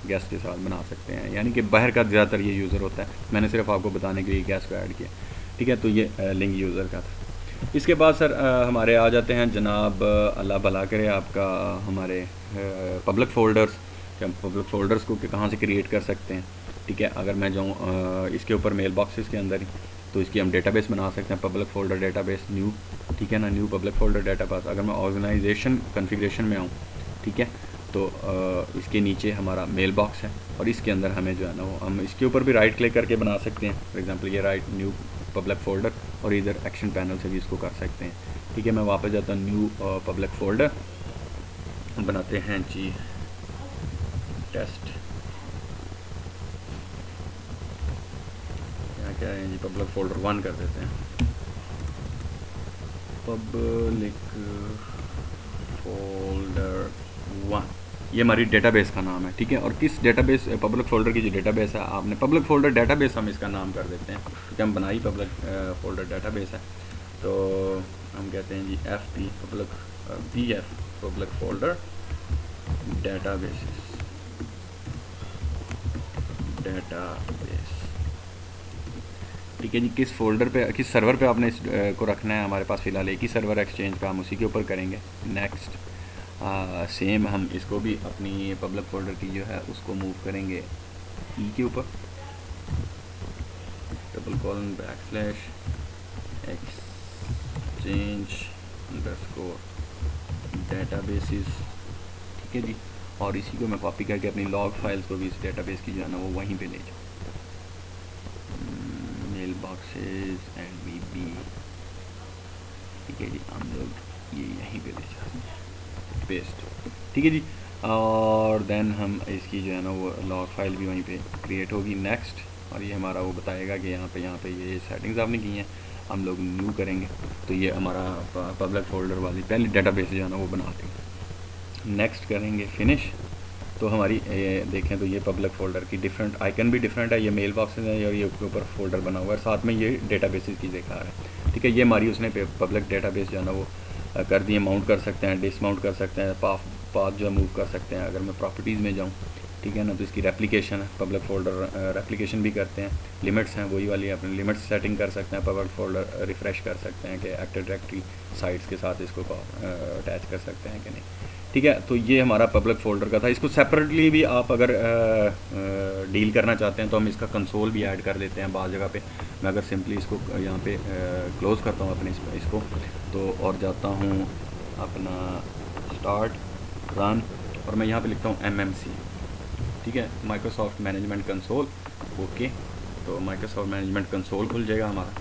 गेस्ट के साथ बना सकते हैं, यानी कि बाहर का ज़्यादातर ये यूज़र होता है। मैंने सिर्फ आपको बताने के लिए गेस्ट को ऐड किया। ठीक है, तो ये लिंक यूज़र का था। इसके बाद सर हमारे आ जाते हैं जनाब, अल्लाह भला करे आपका, हमारे पब्लिक फ़ोल्डर्स कि हम पब्लिक फ़ोल्डर्स को कहाँ से क्रिएट कर सकते हैं। ठीक है, अगर मैं जाऊँ इसके ऊपर मेल बॉक्सेस के अंदर ही, तो इसकी हम डेटाबेस बना सकते हैं, पब्लिक फ़ोल्डर डेटाबेस न्यू। ठीक है ना, न्यू पब्लिक फ़ोल्डर डेटाबेस। अगर मैं ऑर्गेनाइजेशन कॉन्फ़िगरेशन में आऊँ, ठीक है, तो इसके नीचे हमारा मेल बॉक्स है और इसके अंदर हमें जो है ना वो हम इसके ऊपर भी राइट क्लिक करके बना सकते हैं। फॉर एग्जांपल ये राइट न्यू पब्लिक फ़ोल्डर, और इधर एक्शन पैनल से भी इसको कर सकते हैं। ठीक है, मैं वापस जाता हूँ, न्यू पब्लिक फ़ोल्डर बनाते हैं जी, टेस्ट यहाँ क्या है जी, पब्लिक फ़ोल्डर 1 कर देते हैं, पब्लिक फ़ोल्डर 1, ये हमारी डेटाबेस का नाम है। ठीक है, और किस डेटाबेस, पब्लिक फ़ोल्डर की जो डेटाबेस है आपने पब्लिक फ़ोल्डर डेटाबेस हम इसका नाम कर देते हैं, क्योंकि हम बनाई पब्लिक फ़ोल्डर डेटाबेस है। तो हम कहते हैं जी FP public BF public folder database. ठीक है जी, किस फोल्डर पे, किस सर्वर पे आपने इस को रखना है। हमारे पास फ़िलहाल एक ही सर्वर एक्सचेंज का, हम उसी के ऊपर करेंगे। नेक्स्ट, सेम हम इसको भी अपनी पब्लिक फ़ोल्डर की जो है उसको मूव करेंगे ई के ऊपर, डबल : एक्सचेंज अंडरस्कोर डेटाबेसिस। ठीक है जी, और इसी को मैं कॉपी करके अपनी लॉग फाइल्स को भी इस डेटाबेस की जो है ना वो वहीं पे ले जाऊँ, मेल बॉक्सेस NVB। ठीक है जी, हम लोग ये यहीं पे ले जाते हैं, पेस्ट। ठीक है जी, और देन हम इसकी जो है ना वो लॉग फाइल भी वहीं पे क्रिएट होगी। नेक्स्ट, और ये हमारा वो बताएगा कि यहाँ पे ये सेटिंग्स आपने की हैं, हम लोग न्यू करेंगे तो ये हमारा पब्लिक फ़ोल्डर वाली पहली डेटाबेस जो है ना वो बना दी। नेक्स्ट करेंगे फिनिश, तो हमारी ये देखें तो ये पब्लिक फ़ोल्डर की डिफरेंट आइकन भी डिफरेंट है, ये मेल बॉक्सेस हैं और ये ऊपर फोल्डर बना हुआ है, साथ में ये डेटाबेसेस की दिखा रहा है। ठीक है, ये हमारी उसने पब्लिक डेटाबेस जो है ना वो कर दिए, माउंट कर सकते हैं, डिसमाउंट कर सकते हैं, पाथ जो मूव कर सकते हैं। अगर मैं प्रॉपर्टीज़ में जाऊँ, ठीक है ना, तो इसकी रेप्लिकेशन है, पब्लिक फ़ोल्डर रेप्लिकेशन भी करते हैं। लिमिट्स हैं वही वाली, अपने लिमिट्स सेटिंग कर सकते हैं, पब्लिक फ़ोल्डर रिफ़्रेश कर सकते हैं कि एक्टिव डायरेक्टरी साइट्स के साथ इसको अटैच कर सकते हैं कि नहीं। ठीक है, तो ये हमारा पब्लिक फ़ोल्डर का था। इसको सेपरेटली भी आप अगर डील करना चाहते हैं तो हम इसका कंसोल भी ऐड कर देते हैं बाज़ जगह पे। मैं अगर सिंपली इसको यहाँ पे क्लोज़ करता हूँ अपने इसको तो, और जाता हूँ अपना स्टार्ट रन, और मैं यहाँ पे लिखता हूँ MMC। ठीक है, माइक्रोसॉफ्ट मैनेजमेंट कंसोल। ओके, तो माइक्रोसॉफ्ट मैनेजमेंट कंसोल खुल जाएगा हमारा।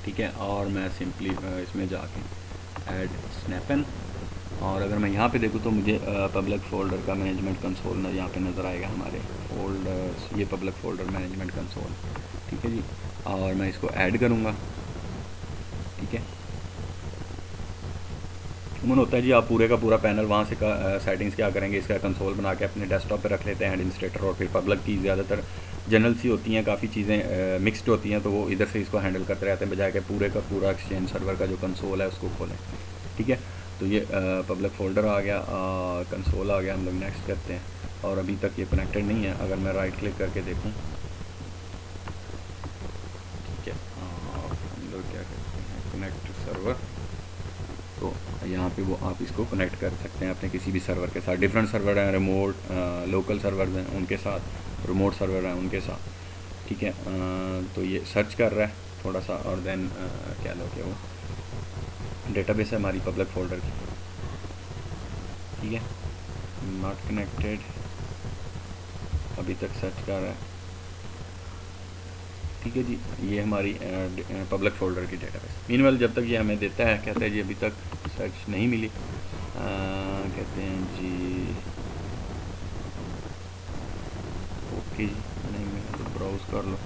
ठीक है, और मैं सिंपली इसमें जाके ऐड स्नैपन, और अगर मैं यहाँ पे देखूँ तो मुझे पब्लिक फ़ोल्डर का मैनेजमेंट कंसोल ना यहाँ पे नज़र आएगा, हमारे फोल्डर्स, ये पब्लिक फ़ोल्डर मैनेजमेंट कंसोल। ठीक है जी, और मैं इसको ऐड करूँगा। ठीक है, उमूमन होता है जी आप पूरे का पूरा पैनल वहाँ से सेटिंग्स क्या करेंगे, इसका कंसोल बना के अपने डेस्कटॉप पे रख लेते हैं एडमिनिस्ट्रेटर, और फिर पब्लिक की ज़्यादातर जनरल सी होती हैं, काफ़ी चीज़ें मिक्सड होती हैं, तो वो इधर से इसको हैंडल करते रहते हैं बजाय के पूरे का पूरा एक्सचेंज सर्वर का जो कंसोल है उसको खोलें। ठीक है, तो ये पब्लिक फ़ोल्डर आ गया, कंसोल आ गया। हम लोग नेक्स्ट करते हैं, और अभी तक ये कनेक्टेड नहीं है। अगर मैं राइट क्लिक करके देखूँ, ठीक है, और हम लोग क्या करते हैं, कनेक्ट सर्वर, तो यहाँ यहाँ पे वो आप इसको कनेक्ट कर सकते हैं अपने किसी भी सर्वर के साथ। डिफरेंट सर्वर हैं, रिमोट लोकल सर्वर्स हैं उनके साथ, रिमोट सर्वर हैं उनके साथ, ठीक है। तो ये सर्च कर रहा है थोड़ा सा, और देन क्या लो कि वो डेटाबेस है हमारी पब्लिक फोल्डर की, ठीक है। नॉट कनेक्टेड, अभी तक सर्च कर रहा है, ठीक है जी। ये हमारी पब्लिक फोल्डर की डेटाबेस। मीनवेल जब तक ये हमें देता है, कहते हैं जी अभी तक सर्च नहीं मिली, कहते हैं जी ओके जी, नहीं मिला तो ब्राउज़ कर लो,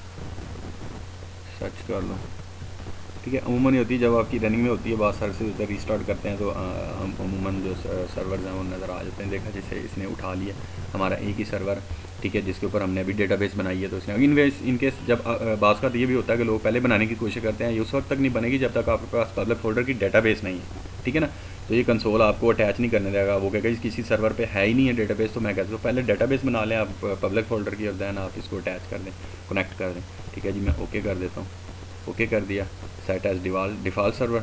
सर्च कर लो, ठीक है। अमूमन ये होती है जब आपकी रनिंग में होती है, बहुत सर्विसेज होते हैं, रीस्टार्ट करते हैं तो हम अमूमन जो सर्वर्स हैं वो नज़र आ जाते हैं। देखा जैसे इसने उठा लिया हमारा एक ही सर्वर, ठीक है, जिसके ऊपर हमने अभी डेटाबेस बनाई है। तो इसने इनकेस जब बाज़ का तो ये भी होता है कि लोग पहले बनाने की कोशिश करते हैं, ये उस वक्त तक नहीं बनेगी जब तक आपके पास पब्लिक फोल्डर की डेटाबेस नहीं है, ठीक है ना। तो ये कंसोल आपको अटैच नहीं करने देगा, वो कहेगा किसी सर्वर पे है ही नहीं है डेटाबेस। तो मैं कहता हूँ पहले डेटाबेस बना लें आप पब्लिक फोल्डर की, और दैन आप इसको अटैच कर दें, कनेक्ट कर दें, ठीक है जी। मैं ओके कर देता हूँ, ओके कर दिया, सेट एज डिफ़ॉल्ट सर्वर,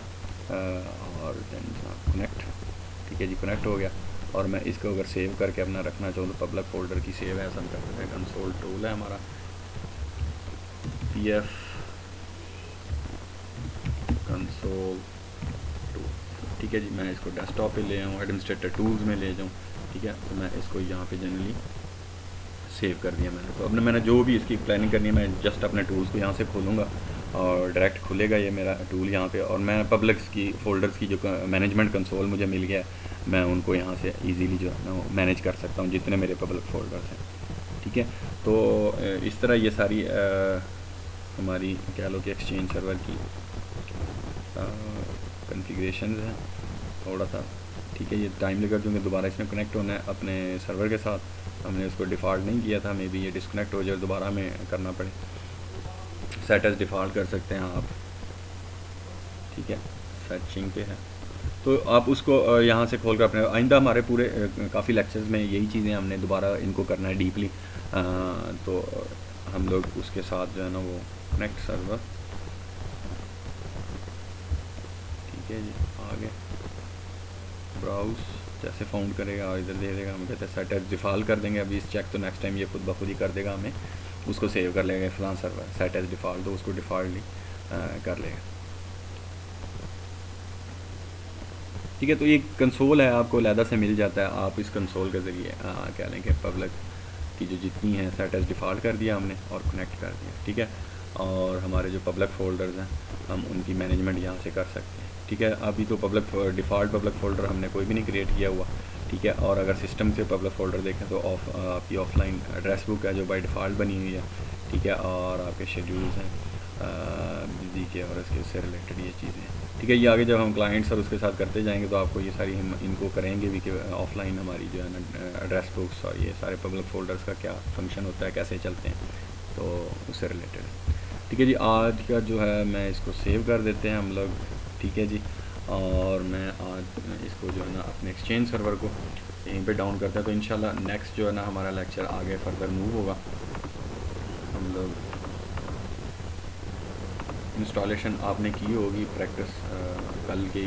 और देन कनेक्ट, ठीक है जी, कनेक्ट हो गया। और मैं इसको अगर सेव करके अपना रखना चाहूँ तो पब्लिक फोल्डर की सेव है, हम कर सकते हैं। कंसोल टूल है हमारा, pf कंसोल टूल, ठीक है जी। मैं इसको डेस्कटॉप पे ले आऊँ, एडमिनिस्ट्रेटर टूल्स में ले जाऊँ, ठीक है। तो मैं इसको यहाँ पे जनरली सेव कर दिया मैंने। तो अपने मैंने जो भी इसकी प्लानिंग करनी है, मैं जस्ट अपने टूल्स को यहाँ से खोलूँगा और डायरेक्ट खुलेगा ये मेरा टूल यहाँ पे, और मैं पब्लिक्स की फोल्डर्स की जो मैनेजमेंट कंसोल मुझे मिल गया, मैं उनको यहाँ से इजीली जो है ना मैनेज कर सकता हूँ जितने मेरे पब्लिक फोल्डर्स हैं, ठीक है। तो इस तरह ये सारी हमारी क्या लो कि एक्सचेंज सर्वर की कॉन्फ़िगरेशंस हैं थोड़ा सा, ठीक है। ये टाइम लेकर क्योंकि दोबारा इसमें कनेक्ट होना है अपने सर्वर के साथ, हमने उसको डिफ़ॉल्ट नहीं किया था, मे बी ये डिस्कनेक्ट हो जाए, दोबारा हमें करना पड़े। सेट एज डिफ़ॉल्ट कर सकते हैं आप, ठीक है, सर्चिंग पे है तो आप उसको यहाँ से खोल कर अपने आइंदा हमारे पूरे काफ़ी लेक्चर्स में यही चीज़ें हमने दोबारा इनको करना है डीपली, तो हम लोग उसके साथ जो है ना वो कनेक्ट सर्वर, ठीक है जी। आगे ब्राउज जैसे फाउंड करेगा और इधर दे देगा, हम कहते हैं सेट एज डिफ़ॉल्ट कर देंगे अभी इस चेक, तो नेक्स्ट टाइम ये खुद ब खुद ही कर देगा, हमें उसको सेव कर लेगा फलां सर्वर सेट एज डिफ़ॉल्ट, तो उसको डिफ़ॉल्टली कर लेगा, ठीक है। तो ये कंसोल है आपको अलहदा से मिल जाता है, आप इस कंसोल के ज़रिए क्या लें कि पब्लिक की जो जितनी है सेट एज डिफ़ॉल्ट कर दिया हमने और कनेक्ट कर दिया, ठीक है। और हमारे जो पब्लिक फ़ोल्डर्स हैं हम उनकी मैनेजमेंट यहाँ से कर सकते हैं, ठीक है। अभी तो डिफ़ॉल्ट पब्लिक फ़ोल्डर हमने कोई भी नहीं क्रिएट किया हुआ, ठीक है। और अगर सिस्टम से पब्लिक फ़ोल्डर देखें तो आपकी ऑफलाइन एड्रेस बुक है जो बाय डिफ़ॉल्ट बनी हुई है, ठीक है। और आपके शेड्यूल्स हैं बिजी के और इसके से रिलेटेड ये चीज़ें, ठीक है। ये आगे जब हम क्लाइंट्स और उसके साथ करते जाएंगे तो आपको ये सारी हम इनको करेंगे भी कि ऑफलाइन हमारी जो है ना एड्रेस बुक्स और ये सारे पब्लिक फ़ोल्डर्स का क्या फंक्शन होता है, कैसे चलते हैं, तो उससे रिलेटेड, ठीक है जी। आज का जो है मैं इसको सेव कर देते हैं हम लोग, ठीक है जी। और मैं आज इसको जो है ना अपने एक्सचेंज सर्वर को यहीं पे डाउन करता है, तो इंशाल्लाह नेक्स्ट जो है ना हमारा लेक्चर आगे फर्दर मूव होगा। हम लोग इंस्टॉलेशन आपने की होगी प्रैक्टिस कल के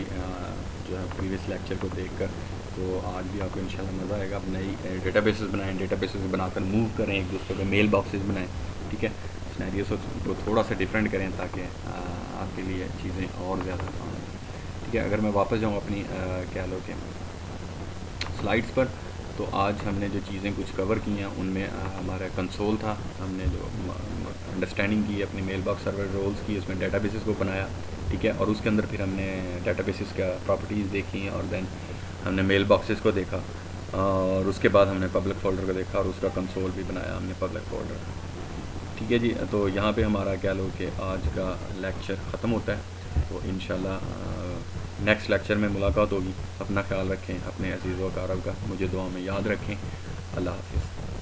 जो है प्रीवियस लेक्चर को देखकर, तो आज भी आपको इंशाल्लाह मज़ा आएगा। आप नई डेटाबेसेस बनाएं, डेटाबेसेस बनाकर मूव करें, एक दूसरे पे मेल बॉक्सेस बनाएं, ठीक है। सिनेरियोस को थोड़ा सा डिफरेंट करें ताकि आपके लिए चीज़ें और ज़्यादा आसान हों, ठीक है। अगर मैं वापस जाऊँ अपनी क्या लो के स्लाइड्स पर, तो आज हमने जो चीज़ें कुछ कवर की हैं उनमें हमारा कंसोल था, हमने जो अंडरस्टैंडिंग की अपनी मेल बॉक्स सर्वर रोल्स की, उसमें डेटाबेसेस को बनाया, ठीक है। और उसके अंदर फिर हमने डेटाबेसेस का प्रॉपर्टीज़ देखी और देन हमने मेल बॉक्सेस को देखा, और उसके बाद हमने पब्लिक फ़ोल्डर को देखा और उसका कंसोल भी बनाया हमने पब्लिक फ़ोल्डर, ठीक है जी। तो यहाँ पे हमारा क्या लो कि आज का लेक्चर ख़त्म होता है, तो इंशाल्लाह नेक्स्ट लेक्चर में मुलाकात होगी। अपना ख्याल रखें, अपने अज़ीज़ व अक़ारब का मुझे दुआ में याद रखें। अल्लाह हाफ़िज़।